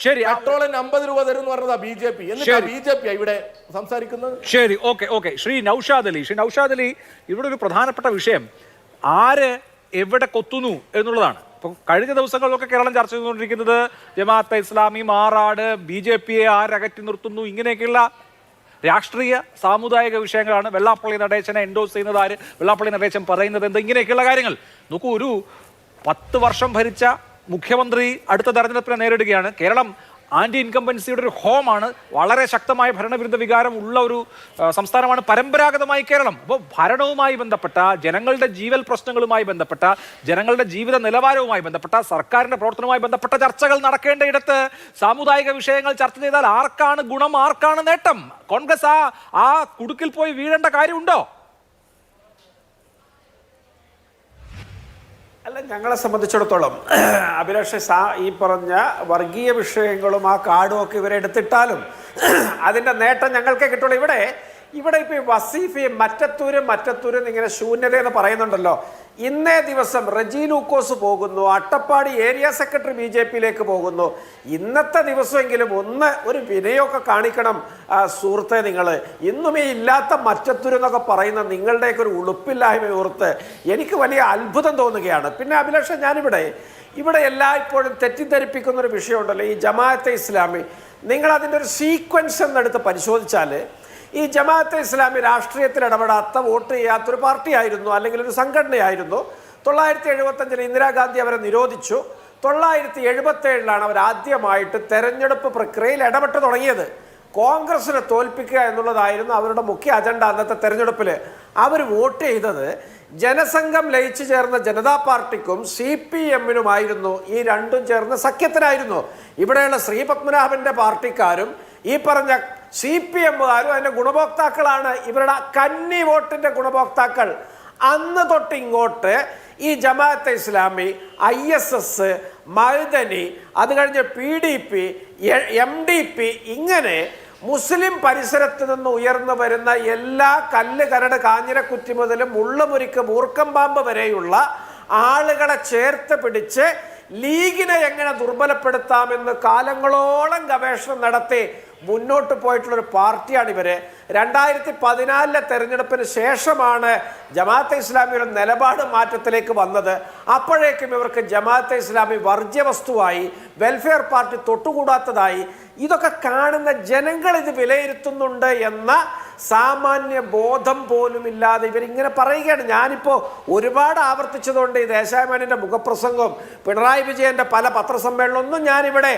ശരി, പെട്രോളിന് 50 രൂപ തരും എന്ന് പറഞ്ഞതാ BJP. എന്നിട്ട് BJP ഇവിടെ സംസാരിക്കുന്നത്. ശരി ഓക്കെ ഓക്കെ. ശ്രീ നൗഷാദ് അലി, ഇവിടെ ഒരു പ്രധാനപ്പെട്ട വിഷയം ആര് എവിടെ കൊത്തുന്നു എന്നുള്ളതാണ്. ഇപ്പം കഴിഞ്ഞ ദിവസങ്ങളിലൊക്കെ കേരളം ചർച്ച ചെയ്തുകൊണ്ടിരിക്കുന്നത് ജമാഅത്തെ ഇസ്ലാമി, മാറാട്, BJPയെ ആരകറ്റി നിർത്തുന്നു, ഇങ്ങനെയൊക്കെയുള്ള രാഷ്ട്രീയ സാമുദായിക വിഷയങ്ങളാണ്. വെള്ളാപ്പള്ളി നടേശനെ എൻഡോസ് ചെയ്യുന്നത് ആര്, വെള്ളാപ്പള്ളി നടേശൻ പറയുന്നത് എന്ത്, ഇങ്ങനെയൊക്കെയുള്ള കാര്യങ്ങൾ. നോക്കൂ, ഒരു 10 വർഷം ഭരിച്ച മുഖ്യമന്ത്രി അടുത്ത തെരഞ്ഞെടുപ്പിനെ നേരിടുകയാണ്. കേരളം ആന്റി ഇൻകംബൻസിയുടെ ഒരു ഹോമാണ്. വളരെ ശക്തമായ ഭരണവിരുദ്ധ വികാരം ഉള്ള ഒരു സംസ്ഥാനമാണ് പരമ്പരാഗതമായി കേരളം. അപ്പോൾ ഭരണവുമായി ബന്ധപ്പെട്ട, ജനങ്ങളുടെ ജീവൽ പ്രശ്നങ്ങളുമായി ബന്ധപ്പെട്ട, ജനങ്ങളുടെ ജീവിത നിലവാരവുമായി ബന്ധപ്പെട്ട, സർക്കാരിന്റെ പ്രവർത്തനവുമായി ബന്ധപ്പെട്ട ചർച്ചകൾ നടക്കേണ്ടയിടത്ത് സാമുദായിക വിഷയങ്ങൾ ചർച്ച ചെയ്താൽ ആർക്കാണ് ഗുണം, ആർക്കാണ് നേട്ടം? കോൺഗ്രസ് ആ കുടുക്കിൽ പോയി വീഴേണ്ട കാര്യമുണ്ടോ? അല്ല, ഞങ്ങളെ സംബന്ധിച്ചിടത്തോളം അഭിലാഷ്, ഈ പറഞ്ഞ വർഗീയ വിഷയങ്ങളും ആ കാർഡും ഒക്കെ ഇവരെ എടുത്തിട്ടാലും അതിൻ്റെ നേട്ടം ഞങ്ങൾക്കേ കിട്ടുള്ളൂ. ഇവിടെ ഇപ്പോൾ ഈ വസീഫയും മറ്റത്തൂരും ഇങ്ങനെ ശൂന്യതയെന്ന് പറയുന്നുണ്ടല്ലോ. ഇന്നേ ദിവസം റജി ലൂക്കോസ് പോകുന്നു, അട്ടപ്പാടി ഏരിയ സെക്രട്ടറി BJPയിലേക്ക് പോകുന്നു. ഇന്നത്തെ ദിവസമെങ്കിലും ഒരു വിനയമൊക്കെ കാണിക്കണം സുഹൃത്തെ. നിങ്ങൾ ഇന്നും ഈ ഇല്ലാത്ത മറ്റത്തൂരെന്നൊക്കെ പറയുന്ന നിങ്ങളുടെയൊക്കെ ഒരു ഉളുപ്പില്ലായ്മ ഓർത്ത് എനിക്ക് വലിയ അത്ഭുതം തോന്നുകയാണ്. പിന്നെ അഭിലാഷ, ഇവിടെ എല്ലായ്പ്പോഴും തെറ്റിദ്ധരിപ്പിക്കുന്ന ഒരു വിഷയമുണ്ടല്ലോ, ഈ ജമാഅത്തെ ഇസ്ലാമി. നിങ്ങൾ അതിൻ്റെ ഒരു സീക്വൻസ് എന്നെടുത്ത് പരിശോധിച്ചാൽ ഈ ജമാഅത്തെ ഇസ്ലാമി രാഷ്ട്രീയത്തിൽ ഇടപെടാത്ത, വോട്ട് ചെയ്യാത്തൊരു പാർട്ടിയായിരുന്നു, അല്ലെങ്കിൽ ഒരു സംഘടനയായിരുന്നു. 1975 ഇന്ദിരാഗാന്ധി അവരെ നിരോധിച്ചു. 1977 അവർ ആദ്യമായിട്ട് തെരഞ്ഞെടുപ്പ് പ്രക്രിയയിൽ ഇടപെട്ട് തുടങ്ങിയത്. കോൺഗ്രസിനെ തോൽപ്പിക്കുക എന്നുള്ളതായിരുന്നു അവരുടെ മുഖ്യ അജണ്ട. അന്നത്തെ തെരഞ്ഞെടുപ്പിൽ അവർ വോട്ട് ചെയ്തത് ജനസംഘം ലയിച്ചു ചേർന്ന ജനതാ പാർട്ടിക്കും CPM-നുമായിരുന്നു. ഈ രണ്ടും ചേർന്ന സഖ്യത്തിനായിരുന്നു. ഇവിടെയുള്ള ശ്രീപത്മനാഭന്റെ പാർട്ടിക്കാരും ഈ പറഞ്ഞ CPM-കാരും അതിൻ്റെ ഗുണഭോക്താക്കളാണ്. ഇവരുടെ കന്നി വോട്ടിൻ്റെ ഗുണഭോക്താക്കൾ. അന്ന് തൊട്ട് ഇങ്ങോട്ട് ഈ ജമാഅത്തെ ഇസ്ലാമി, ISS, മഅ്ദനി, അത് കഴിഞ്ഞ് PDP, MDP, ഇങ്ങനെ മുസ്ലിം പരിസരത്ത് നിന്ന് ഉയർന്നു വരുന്ന എല്ലാ കല്ല്, കരട്, കാഞ്ഞിരക്കുറ്റി മുതൽ മുള്ളുമുരിക്ക്, മൂർക്കം പാമ്പ് വരെയുള്ള ആളുകളെ ചേർത്ത് പിടിച്ച് ലീഗിനെ എങ്ങനെ ദുർബലപ്പെടുത്താമെന്ന് കാലങ്ങളോളം ഗവേഷണം നടത്തി മുന്നോട്ട് പോയിട്ടുള്ളൊരു പാർട്ടിയാണ് ഇവര്. 2014 തെരഞ്ഞെടുപ്പിന് ശേഷമാണ് ജമാഅത്തെ ഇസ്ലാമിയുടെ നിലപാട് മാറ്റത്തിലേക്ക് വന്നത്. അപ്പോഴേക്കും ഇവർക്ക് ജമാഅത്തെ ഇസ്ലാമി വർജ്യവസ്തുവായി, വെൽഫെയർ പാർട്ടി തൊട്ടുകൂടാത്തതായി. ഇതൊക്കെ കാണുന്ന ജനങ്ങൾ ഇത് വിലയിരുത്തുന്നുണ്ട് എന്ന സാമാന്യ ബോധം പോലും ഇല്ലാതെ ഇവരിങ്ങനെ പറയുകയാണ്. ഞാനിപ്പോൾ ഒരുപാട് ആവർത്തിച്ചതുകൊണ്ട് ഈ ദേശാഭിമാനിയുടെ മുഖപ്രസംഗവും പിണറായി വിജയന്റെ പല പത്രസമ്മേളനമൊന്നും ഞാനിവിടെ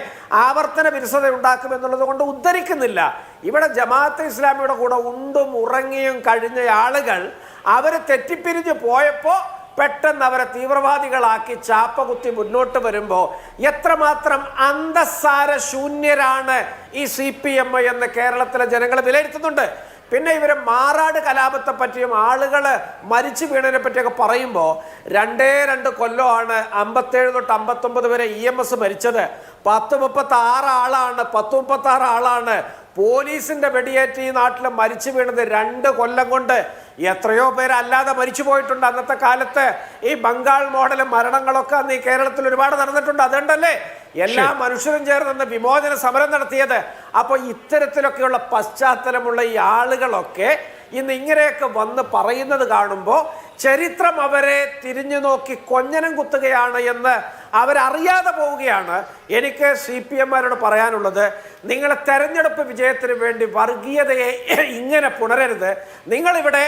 ആവർത്തന വിരസത ഉണ്ടാക്കുമെന്നുള്ളത് കൊണ്ട് ഉദ്ധരിക്കുന്നില്ല. ഇവിടെ ജമാഅത്തെ ഇസ്ലാമിയുടെ കൂടെ ഉണ്ടും ഉറങ്ങിയും കഴിഞ്ഞ ആളുകൾ അവർ തെറ്റിപ്പിരിഞ്ഞു പോയപ്പോൾ പെട്ടെന്ന് അവരെ തീവ്രവാദികളാക്കി ചാപ്പകുത്തി മുന്നോട്ട് വരുമ്പോൾ എത്രമാത്രം അന്തസ്സാര ശൂന്യരാണ് ഈ CPM എന്ന് കേരളത്തിലെ ജനങ്ങൾ വിലയിരുത്തുന്നുണ്ട്. പിന്നെ ഇവർ മാറാട് കലാപത്തെ പറ്റിയും ആളുകൾ മരിച്ചു വീണതിനെ പറ്റിയൊക്കെ പറയുമ്പോൾ 2 കൊല്ലമാണ് 57 തൊട്ട് 59 വരെ EMS മരിച്ചത്. 1036 ആളാണ് പോലീസിന്റെ വെടിയേറ്റ് ഈ നാട്ടിൽ മരിച്ചു വീണത് 2 കൊല്ലം കൊണ്ട്. എത്രയോ പേര് അല്ലാതെ മരിച്ചു പോയിട്ടുണ്ട്. അന്നത്തെ കാലത്ത് ഈ ബംഗാൾ മോഡൽ മരണങ്ങളൊക്കെ അന്ന് ഈ കേരളത്തിൽ ഒരുപാട് നടന്നിട്ടുണ്ട്. അതുകൊണ്ടല്ലേ എല്ലാ മനുഷ്യരും ചേർന്ന് വിമോചന സമരം നടത്തിയത്. അപ്പോൾ ഇത്തരത്തിലൊക്കെയുള്ള പശ്ചാത്തലമുള്ള ഈ ആളുകളൊക്കെ ഇന്ന് ഇങ്ങനെയൊക്കെ വന്ന് പറയുന്നത് കാണുമ്പോൾ ചരിത്രം അവരെ തിരിഞ്ഞു നോക്കി കൊഞ്ഞനം കുത്തുകയാണ് എന്ന് അവരറിയാതെ പോവുകയാണ്. എനിക്ക് CPM-മാരോട് പറയാനുള്ളത്, നിങ്ങൾ തെരഞ്ഞെടുപ്പ് വിജയത്തിന് വേണ്ടി വർഗീയതയെ ഇങ്ങനെ പുണരരുത്. നിങ്ങളിവിടെ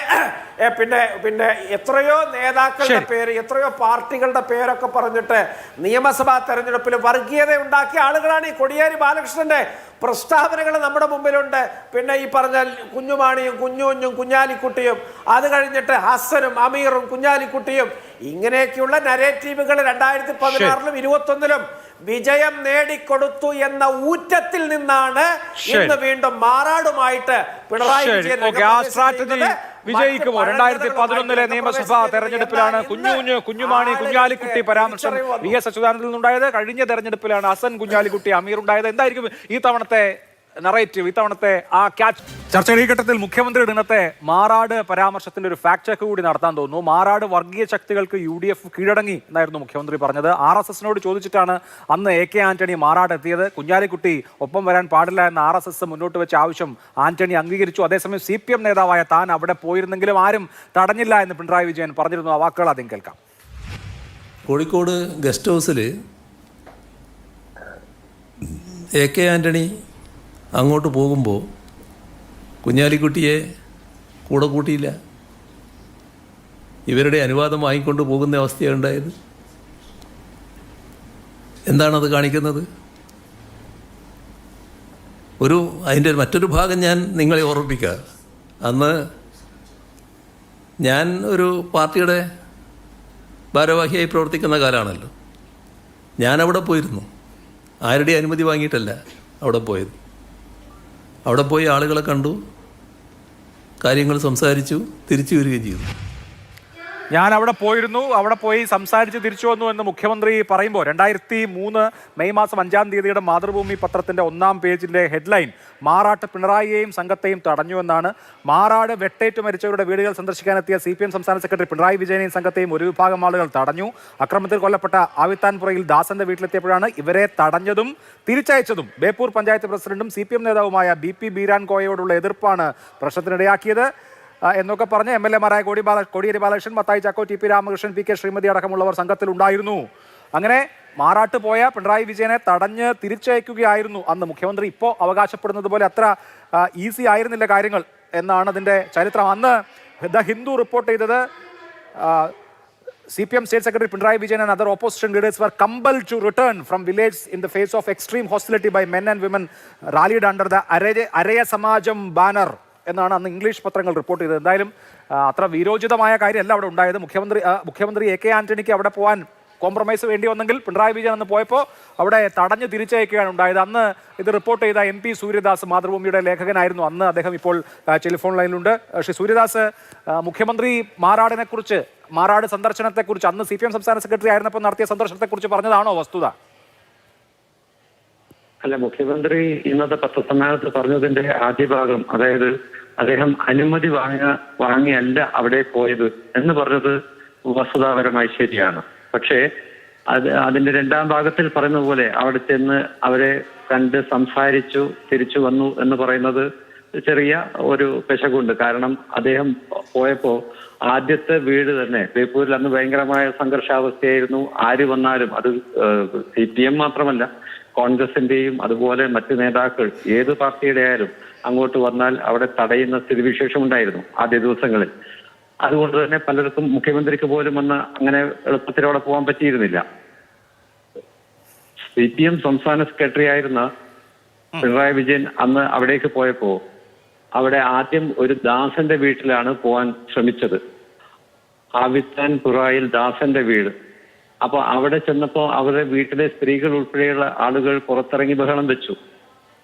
പിന്നെ എത്രയോ നേതാക്കളുടെ പേര്, എത്രയോ പാർട്ടികളുടെ പേരൊക്കെ പറഞ്ഞിട്ട് നിയമസഭാ തെരഞ്ഞെടുപ്പിൽ വർഗീയത ഉണ്ടാക്കിയ ആളുകളാണ്. ഈ കോടിയേരി ബാലകൃഷ്ണന്റെ പ്രസ്താവനകൾ നമ്മുടെ മുമ്പിലുണ്ട്. പിന്നെ ഈ പറഞ്ഞ കുഞ്ഞുമാണിയും കുഞ്ഞുഞ്ഞും കുഞ്ഞാലിക്കുട്ടിയും, അത് കഴിഞ്ഞിട്ട് ഹസനും അമീറും കുഞ്ഞാലിക്കുട്ടിയും, ഇങ്ങനെയൊക്കെയുള്ള നരേറ്റീവുകൾ 2016-ലും 2021-ലും വിജയം നേടിക്കൊടുത്തു എന്ന ഊറ്റത്തിൽ നിന്നാണ് ഇന്ന് വീണ്ടും മാറാടുമായിട്ട് പിണറായി വിജയൻ വിജയിക്കുമോ? 2011 നിയമസഭാ തെരഞ്ഞെടുപ്പിലാണ് കുഞ്ഞുമാണി കുഞ്ഞാലിക്കുട്ടി പരാമർശം VS അച്യുതാനന്ദനിൽ നിന്നുണ്ടായത്. കഴിഞ്ഞ തെരഞ്ഞെടുപ്പിലാണ് ഹസൻ കുഞ്ഞാലിക്കുട്ടി അമീർ ഉണ്ടായത്. എന്തായിരിക്കും ഈ തവണത്തെ നറേറ്റീവ്, ഇത്തവണത്തെ ആ ക്യാച്ച്? ചർച്ചയുടെ ഈ ഘട്ടത്തിൽ മുഖ്യമന്ത്രിയുടെ ഇന്നത്തെ മാറാട് പരാമർശത്തിന്റെ ഒരു ഫാക്ട് ചെക്ക് കൂടി നടത്താൻ തോന്നുന്നു. മാറാട് വർഗീയ ശക്തികൾക്ക് UDF കീഴടങ്ങി എന്നായിരുന്നു മുഖ്യമന്ത്രി പറഞ്ഞത്. RSSനോട് ചോദിച്ചിട്ടാണ് അന്ന് AK ആന്റണി മാറാട് എത്തിയത്. കുഞ്ഞാലിക്കുട്ടി ഒപ്പം വരാൻ പാടില്ല എന്ന RSS മുന്നോട്ട് വെച്ച ആവശ്യം ആന്റണി അംഗീകരിച്ചു. അതേസമയം CPM നേതാവായ താൻ അവിടെ പോയിരുന്നെങ്കിലും ആരും തടഞ്ഞില്ല എന്ന് പിണറായി വിജയൻ പറഞ്ഞിരുന്നു. ആ വാക്കുകൾ ആദ്യം കേൾക്കാം. കോഴിക്കോട് ഗസ്റ്റ് ഹൗസിൽ AK ആന്റണി അങ്ങോട്ട് പോകുമ്പോൾ കുഞ്ഞാലിക്കുട്ടിയെ കൂടെ കൂട്ടിയില്ല. ഇവരുടെ അനുവാദം വാങ്ങിക്കൊണ്ട് പോകുന്ന അവസ്ഥയാണ് ഉണ്ടായത്. എന്താണത് കാണിക്കുന്നത്? അതിൻ്റെ മറ്റൊരു ഭാഗം ഞാൻ നിങ്ങളെ ഓർമ്മിപ്പിക്കുക. അന്ന് ഞാൻ ഒരു പാർട്ടിയുടെ ഭാരവാഹിയായി പ്രവർത്തിക്കുന്ന കാലമാണല്ലോ. ഞാനവിടെ പോയിരുന്നു. ആരുടെ അനുമതി വാങ്ങിയിട്ടല്ല അവിടെ പോയത്. അവിടെ പോയി ആളുകളെ കണ്ടു, കാര്യങ്ങൾ സംസാരിച്ചു, തിരിച്ചു വരികയും ചെയ്തു. ഞാൻ അവിടെ പോയിരുന്നു, അവിടെ പോയി സംസാരിച്ച് തിരിച്ചു വന്നു എന്ന് മുഖ്യമന്ത്രി പറയുമ്പോൾ 2003 മെയ് മാസം 5-ാം തീയതിയുടെ മാതൃഭൂമി പത്രത്തിന്റെ 1-ാം പേജിലെ ഹെഡ്ലൈൻ മാറാട്ട് പിണറായിയെയും സംഘത്തെയും തടഞ്ഞുവെന്നാണ്. മാറാട് വെട്ടേറ്റ് മരിച്ചവരുടെ വീടുകൾ സന്ദർശിക്കാനെത്തിയ CPM സംസ്ഥാന സെക്രട്ടറി പിണറായി വിജയനെയും സംഘത്തെയും ഒരു വിഭാഗം ആളുകൾ തടഞ്ഞു. അക്രമത്തിൽ കൊല്ലപ്പെട്ട ആവിത്താൻപുറയിൽ ദാസന്റെ വീട്ടിലെത്തിയപ്പോഴാണ് ഇവരെ തടഞ്ഞതും തിരിച്ചയച്ചതും. ബേപ്പൂർ പഞ്ചായത്ത് പ്രസിഡന്റും CPM നേതാവുമായ BP ബീരാൻ കോയയോടുള്ള എതിർപ്പാണ് പ്രശ്നത്തിനിടയാക്കിയത് എന്നൊക്കെ പറഞ്ഞ് MLA-മാരായ കോടിയേരി ബാലകൃഷ്ണൻ, മത്തായി ചാക്കോ, TP രാമകൃഷ്ണൻ, PK ശ്രീമതി അടക്കമുള്ളവർ സംഘത്തിലുണ്ടായിരുന്നു. അങ്ങനെ മാറാട്ട് പോയ പിണറായി വിജയനെ തടഞ്ഞ് തിരിച്ചയക്കുകയായിരുന്നു അന്ന്. മുഖ്യമന്ത്രി ഇപ്പോൾ അവകാശപ്പെടുന്നത് പോലെ അത്ര ഈസി ആയിരുന്നില്ല കാര്യങ്ങൾ എന്നാണ് അതിൻ്റെ ചരിത്രം. അന്ന് ദ ഹിന്ദു റിപ്പോർട്ട് ചെയ്തത് CPM State Secretary Pinarayi Vijayan and other opposition leaders were compelled to return from village in the face of extreme hostility by men and women rallied under the Araya Samajam banner എന്നാണ് അന്ന് English പത്രങ്ങൾ report ചെയ്തത്. എന്തായാലും അത്ര വീരോചിതമായ കാര്യമല്ല അവിടെ ഉണ്ടായത്. മുഖ്യമന്ത്രി AK ആന്റണിക്ക് അവിടെ പോകാൻ കോംപ്രമൈസ് വേണ്ടി വന്നെങ്കിൽ പിണറായി വിജയൻ അന്ന് പോയപ്പോൾ അവിടെ തടഞ്ഞ് തിരിച്ചയക്കുകയാണ് ഉണ്ടായത്. അന്ന് ഇത് റിപ്പോർട്ട് ചെയ്ത MP സൂര്യദാസ് മാതൃഭൂമിയുടെ ലേഖകനായിരുന്നു അന്ന്. അദ്ദേഹം ഇപ്പോൾ ടെലിഫോൺ ലൈനിലുണ്ട്. ശ്രീ സൂര്യദാസ്, മുഖ്യമന്ത്രി മാറാട് സന്ദർശനത്തെക്കുറിച്ച് അന്ന് CPM സംസ്ഥാന സെക്രട്ടറി ആയിരുന്നപ്പോൾ നടത്തിയ സന്ദർശനത്തെക്കുറിച്ച് പറഞ്ഞതാണോ വസ്തുത? അല്ല, മുഖ്യമന്ത്രി ഇന്നത്തെ പത്രസമ്മേളനത്തിൽ പറഞ്ഞതിന്റെ ആദ്യ ഭാഗം, അതായത് അദ്ദേഹം അനുമതി വാങ്ങിയല്ല അവിടെ പോയത് എന്ന് പറഞ്ഞത് വസ്തുതാപരമായി ശരിയാണ്. പക്ഷേ അതിന്റെ 2-ാം ഭാഗത്തിൽ പറയുന്ന പോലെ അവിടെ ചെന്ന് അവരെ കണ്ട് സംസാരിച്ചു തിരിച്ചു വന്നു എന്ന് പറയുന്നത് ചെറിയ ഒരു പെശകുണ്ട്. കാരണം അദ്ദേഹം പോയപ്പോ ആദ്യത്തെ വീട് തന്നെ ബേപ്പൂരിൽ അന്ന് ഭയങ്കരമായ സംഘർഷാവസ്ഥയായിരുന്നു. ആര് വന്നാലും, അത് CPM മാത്രമല്ല, കോൺഗ്രസിന്റെയും അതുപോലെ മറ്റു നേതാക്കൾ ഏത് പാർട്ടിയുടെ ആയാലും അങ്ങോട്ട് വന്നാൽ അവിടെ തടയുന്ന സ്ഥിതിവിശേഷം ഉണ്ടായിരുന്നു ആദ്യ ദിവസങ്ങളിൽ. അതുകൊണ്ട് തന്നെ പലർക്കും, മുഖ്യമന്ത്രിക്ക് പോലും അന്ന് അങ്ങനെ എളുപ്പത്തിൽ അവിടെ പോകാൻ പറ്റിയിരുന്നില്ല. CPM സംസ്ഥാന സെക്രട്ടറി ആയിരുന്ന പിണറായി വിജയൻ അന്ന് അവിടേക്ക് പോയപ്പോ അവിടെ ആദ്യം ഒരു ദാസന്റെ വീട്ടിലാണ് പോകാൻ ശ്രമിച്ചത്. ആവിത്താൻപുറയിൽ ദാസന്റെ വീട്. അപ്പൊ അവിടെ ചെന്നപ്പോ അവരുടെ വീട്ടിലെ സ്ത്രീകൾ ഉൾപ്പെടെയുള്ള ആളുകൾ പുറത്തിറങ്ങി ബഹളം വെച്ചു.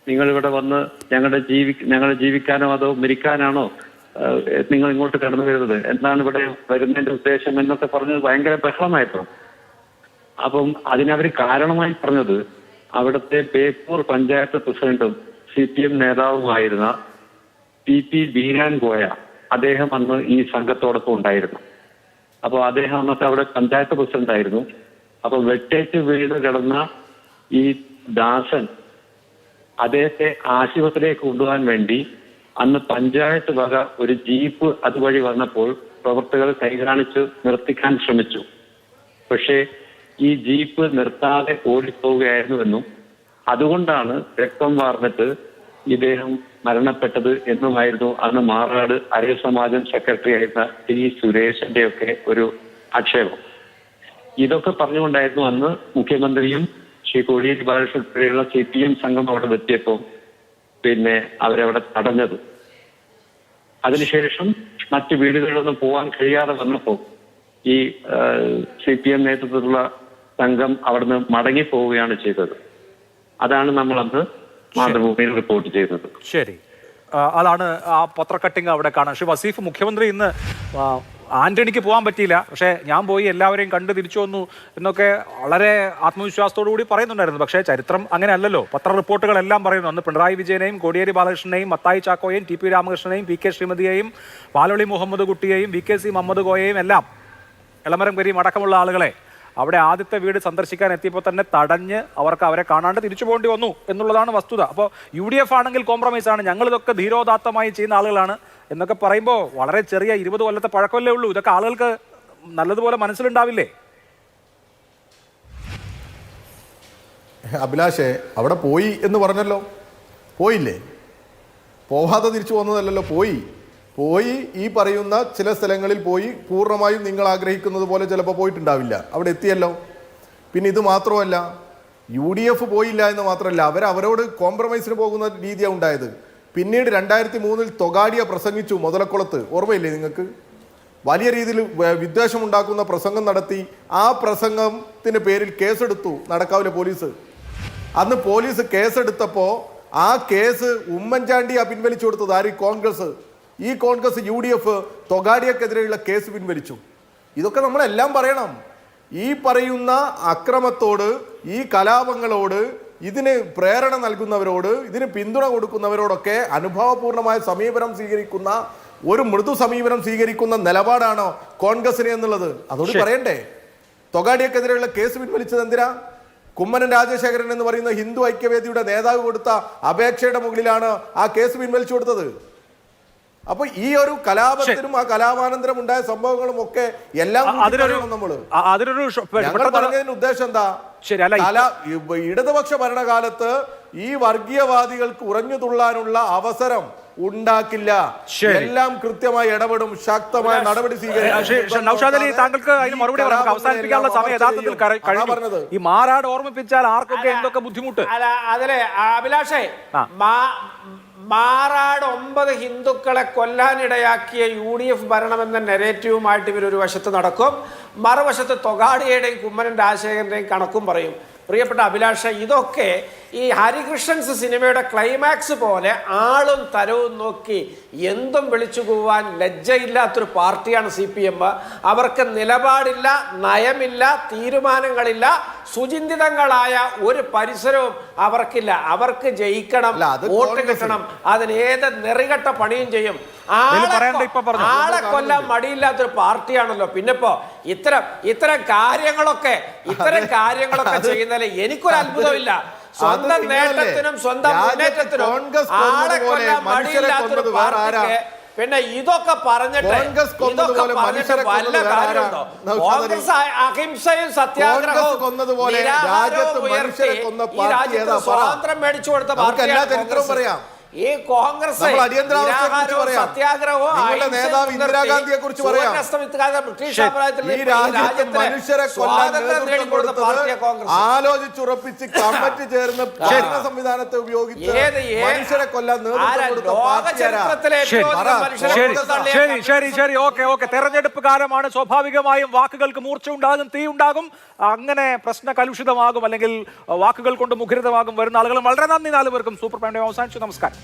നിങ്ങൾ ഇവിടെ വന്ന് ഞങ്ങളെ ജീവിക്കാനോ അതോ മരിക്കാനാണോ നിങ്ങൾ ഇങ്ങോട്ട് കടന്നു വരുന്നത്? എന്താണ് ഇവിടെ വരുന്നതിന്റെ ഉദ്ദേശം എന്നൊക്കെ പറഞ്ഞത് ഭയങ്കര ബഹളമായിരുന്നു. അപ്പം അതിനവർ കാരണമായി പറഞ്ഞത് അവിടുത്തെ ബേപ്പൂർ പഞ്ചായത്ത് പ്രസിഡന്റും CPM നേതാവുമായിരുന്ന PP ബീരാൻ കോയ, അദ്ദേഹം അന്ന് ഈ സംഘത്തോടൊപ്പം ഉണ്ടായിരുന്നു. അപ്പോൾ അദ്ദേഹം അന്നത്തെ അവിടെ പഞ്ചായത്ത് പ്രസിഡന്റ് ആയിരുന്നു. അപ്പൊ വെട്ടേറ്റ് വീട് കിടന്ന ഈ ദാസൻ അദ്ദേഹത്തെ ആശുപത്രിയിലേക്ക് കൊണ്ടുപോകാൻ വേണ്ടി അന്ന് പഞ്ചായത്ത് വക ഒരു ജീപ്പ് അതുവഴി വന്നപ്പോൾ പ്രവർത്തകർ കൈകാണിച്ച് നിർത്തിക്കാൻ ശ്രമിച്ചു. പക്ഷേ ഈ ജീപ്പ് നിർത്താതെ ഓടിപ്പോവുകയായിരുന്നുവെന്നും അതുകൊണ്ടാണ് രക്തം വാർന്നിട്ട് ഇദ്ദേഹം മരണപ്പെട്ടത് എന്നുമായിരുന്നു അന്ന് മാറാട് അരയ സമാജം സെക്രട്ടറി ആയിരുന്ന T സുരേഷിന്റെ ഒക്കെ ഒരു ആക്ഷേപം. ഇതൊക്കെ പറഞ്ഞുകൊണ്ടായിരുന്നു അന്ന് മുഖ്യമന്ത്രിയും ശ്രീ കോടിയേരി ബാലകൃഷ്ണൻ ഉൾപ്പെടെയുള്ള CPM സംഘം അവിടെ എത്തിയപ്പോൾ പിന്നെ അവരവിടെ തടഞ്ഞത്. അതിനുശേഷം മറ്റു വീടുകളിലൊന്നും പോകാൻ കഴിയാതെ വന്നപ്പോൾ ഈ CPM നേതൃത്വത്തിലുള്ള സംഘം അവിടുന്ന് മടങ്ങിപ്പോവുകയാണ് ചെയ്തത്. അതാണ് നമ്മൾ അന്ന് മാതൃഭൂമിയിൽ റിപ്പോർട്ട് ചെയ്തത്. ശരി, അതാണ് ആ പത്ര കട്ടിങ് അവിടെ കാണാം. പക്ഷേ വസീഫ്, മുഖ്യമന്ത്രി ഇന്ന് ആന്റണിക്ക് പോകാൻ പറ്റിയില്ല, പക്ഷേ ഞാൻ പോയി എല്ലാവരെയും കണ്ട് തിരിച്ചു വന്നു എന്നൊക്കെ വളരെ ആത്മവിശ്വാസത്തോടു കൂടി പറയുന്നുണ്ടായിരുന്നു. പക്ഷേ ചരിത്രം അങ്ങനെ അല്ലല്ലോ. പത്ര റിപ്പോർട്ടുകളെല്ലാം പറയുന്നു അന്ന് പിണറായി വിജയനെയും കോടിയേരി ബാലകൃഷ്ണനെയും മത്തായി ചാക്കോയെയും ടി പി രാമകൃഷ്ണനെയും പി കെ ശ്രീമതിയെയും പാലോളി മുഹമ്മദ് കുട്ടിയെയും വി കെ സി മുഹമ്മദ് കോയയും എല്ലാം എളമരം കരീം അടക്കമുള്ള ആളുകളെ അവിടെ ആദ്യത്തെ വീട് സന്ദർശിക്കാൻ എത്തിയപ്പോൾ തന്നെ തടഞ്ഞ് അവരെ കാണാണ്ട് തിരിച്ചു പോകേണ്ടി വന്നു എന്നുള്ളതാണ് വസ്തുത. അപ്പോൾ UDF ആണെങ്കിൽ കോംപ്രമൈസാണ്, ഞങ്ങളിതൊക്കെ ധീരോദാത്തമായി ചെയ്യുന്ന ആളുകളാണ് എന്നൊക്കെ പറയുമ്പോൾ വളരെ ചെറിയ 20 കൊല്ലത്തെ പഴക്കമല്ലേ ഉള്ളൂ. ഇതൊക്കെ ആളുകൾക്ക് നല്ലതുപോലെ മനസ്സിലുണ്ടാവില്ലേ? അഭിലാഷേ, അവിടെ പോയി എന്ന് പറഞ്ഞല്ലോ, പോയില്ലേ? പോവാതെ തിരിച്ചു വന്നതല്ലല്ലോ, പോയി ഈ പറയുന്ന ചില സ്ഥലങ്ങളിൽ പോയി പൂർണ്ണമായും നിങ്ങൾ ആഗ്രഹിക്കുന്നത് പോലെ ചിലപ്പോൾ പോയിട്ടുണ്ടാവില്ല, അവിടെ എത്തിയല്ലോ. പിന്നെ ഇത് മാത്രമല്ല, UDF പോയില്ല എന്ന് മാത്രമല്ല, അവരോട് കോംപ്രമൈസിന് പോകുന്ന രീതിയാണ് ഉണ്ടായത്. പിന്നീട് 2003 തൊഗാഡിയ പ്രസംഗിച്ചു മുതലക്കുളത്ത്, ഓർമ്മയില്ലേ നിങ്ങൾക്ക്? വലിയ രീതിയിൽ വിദ്വേഷമുണ്ടാക്കുന്ന പ്രസംഗം നടത്തി. ആ പ്രസംഗത്തിന് പേരിൽ കേസെടുത്തു നടക്കാവിലെ പോലീസ്. അന്ന് പോലീസ് കേസെടുത്തപ്പോൾ ആ കേസ് ഉമ്മൻചാണ്ടിയാ പിൻവലിച്ചു കൊടുത്തത്. ആര്? കോൺഗ്രസ്. ഈ കോൺഗ്രസ് UDF തൊഗാഡിയക്കെതിരെയുള്ള കേസ് പിൻവലിച്ചു. ഇതൊക്കെ നമ്മളെല്ലാം പറയണം. ഈ പറയുന്ന അക്രമത്തോട്, ഈ കലാപങ്ങളോട്, ഇതിന് പ്രേരണ നൽകുന്നവരോട്, ഇതിന് പിന്തുണ കൊടുക്കുന്നവരോടൊക്കെ അനുഭാവപൂർണമായ സമീപനം സ്വീകരിക്കുന്ന, ഒരു മൃദു സമീപനം സ്വീകരിക്കുന്ന നിലപാടാണോ കോൺഗ്രസിന് എന്നുള്ളത് അതോട് പറയണ്ടേ? തൊഗാഡിയക്കെതിരെയുള്ള കേസ് പിൻവലിച്ചത് എന്തിനാ? കുമ്മനം രാജശേഖരൻ എന്ന് പറയുന്ന ഹിന്ദു ഐക്യവേദിയുടെ നേതാവ് കൊടുത്ത അപേക്ഷയുടെ മുകളിലാണ് ആ കേസ് പിൻവലിച്ചു കൊടുത്തത്. അപ്പൊ ഈ ഒരു കലാപത്തിനും ആ കലാപാനന്തരം ഉണ്ടായ സംഭവങ്ങളും ഒക്കെ എല്ലാം നമ്മള് പറഞ്ഞതിന്റെ ഉദ്ദേശം എന്താ? ഇടതുപക്ഷ ഭരണകാലത്ത് ഈ വർഗീയവാദികൾക്ക് ഉറഞ്ഞു തുള്ളാനുള്ള അവസരം ഉണ്ടാക്കില്ല. എല്ലാം കൃത്യമായി ഇടപെടും, ശക്തമായ നടപടി സ്വീകരിക്കും. താങ്കൾക്ക് അതിന് മറുപടി അവസാനിപ്പിക്കാനുള്ള സമയം യഥാർത്ഥത്തിൽ കഴിഞ്ഞു. ഈ മാറാട് ഓർമ്മിപ്പിച്ചാൽ ആർക്കൊക്കെ എന്തൊക്കെ ബുദ്ധിമുട്ട്? അതിലെ അഭിലാഷേ, മാറാട് 9 ഹിന്ദുക്കളെ കൊല്ലാനിടയാക്കിയ UDF ഭരണമെന്ന നെറേറ്റീവുമായിട്ട് ഇവരൊരു വശത്ത് നടക്കും, മറുവശത്ത് തൊഗാഡിയുടെയും കുമ്മനം രാജശേഖരന്റെയും കണക്കും പറയും. പ്രിയപ്പെട്ട അഭിലാഷ, ഇതൊക്കെ ഈ ഹരികൃഷ്ണൻസ് സിനിമയുടെ ക്ലൈമാക്സ് പോലെ ആളും തരവും നോക്കി എന്തും വിളിച്ചു പോവാൻ ലജ്ജയില്ലാത്തൊരു പാർട്ടിയാണ് CPM. അവർക്ക് നിലപാടില്ല, നയമില്ല, തീരുമാനങ്ങളില്ല, സുചിന്തിതങ്ങളായ ഒരു പരിസരവും അവർക്കില്ല. അവർക്ക് ജയിക്കണം, വോട്ട് കിട്ടണം, അതിനേത് നെറികെട്ട പണിയും ചെയ്യും. ആളെ കൊല്ലാൻ മടിയില്ലാത്തൊരു പാർട്ടിയാണല്ലോ. പിന്നിപ്പോ ഇത്തരം കാര്യങ്ങളൊക്കെ ചെയ്യുന്നതിൽ എനിക്കൊരു അത്ഭുതമില്ല. സ്വന്തം നേട്ടത്തിനും സ്വന്തം മുന്നേറ്റത്തിനും ആളെ കൊല്ലാൻ മടിയില്ലാത്തൊരു പാർട്ടിക്ക് പിന്നെ ഇതൊക്കെ പറഞ്ഞിട്ട് വല്ല കാര്യമുണ്ടോ? കോൺഗ്രസ് അഹിംസയും സത്യാഗ്രഹവും നിരാഹാരവും ഉയർത്തി ഈ രാജ്യത്ത് സ്വാതന്ത്ര്യം മേടിച്ചു കൊടുത്ത പാർട്ടിയാണ് ഈ കോൺഗ്രസ്. സത്യാഗ്രഹവും നേതാവ് ഇന്ദിരാഗാന്ധിയെ കുറിച്ച് പറയാം. ആലോചിച്ചുറപ്പിച്ച് കമ്മിറ്റി ചേർന്ന് ഭരണ സംവിധാനത്തെ ഉപയോഗിച്ച് മനുഷ്യരെ കൊല്ലാൻ ശരി. ഓക്കെ. തെരഞ്ഞെടുപ്പ് കാലമാണ്, സ്വാഭാവികമായും വാക്കുകൾക്ക് മൂർച്ച ഉണ്ടാകും, തീ ഉണ്ടാകും, അങ്ങനെ പ്രശ്ന കലുഷിതമാകും, അല്ലെങ്കിൽ വാക്കുകൾ കൊണ്ട് മുഖരിതമാകും വരുന്ന ആളുകളും. വളരെ നന്ദി 4 പേർക്കും. സൂപ്പർ പ്രൈം ടൈം അവസാനിച്ചു. നമസ്കാരം.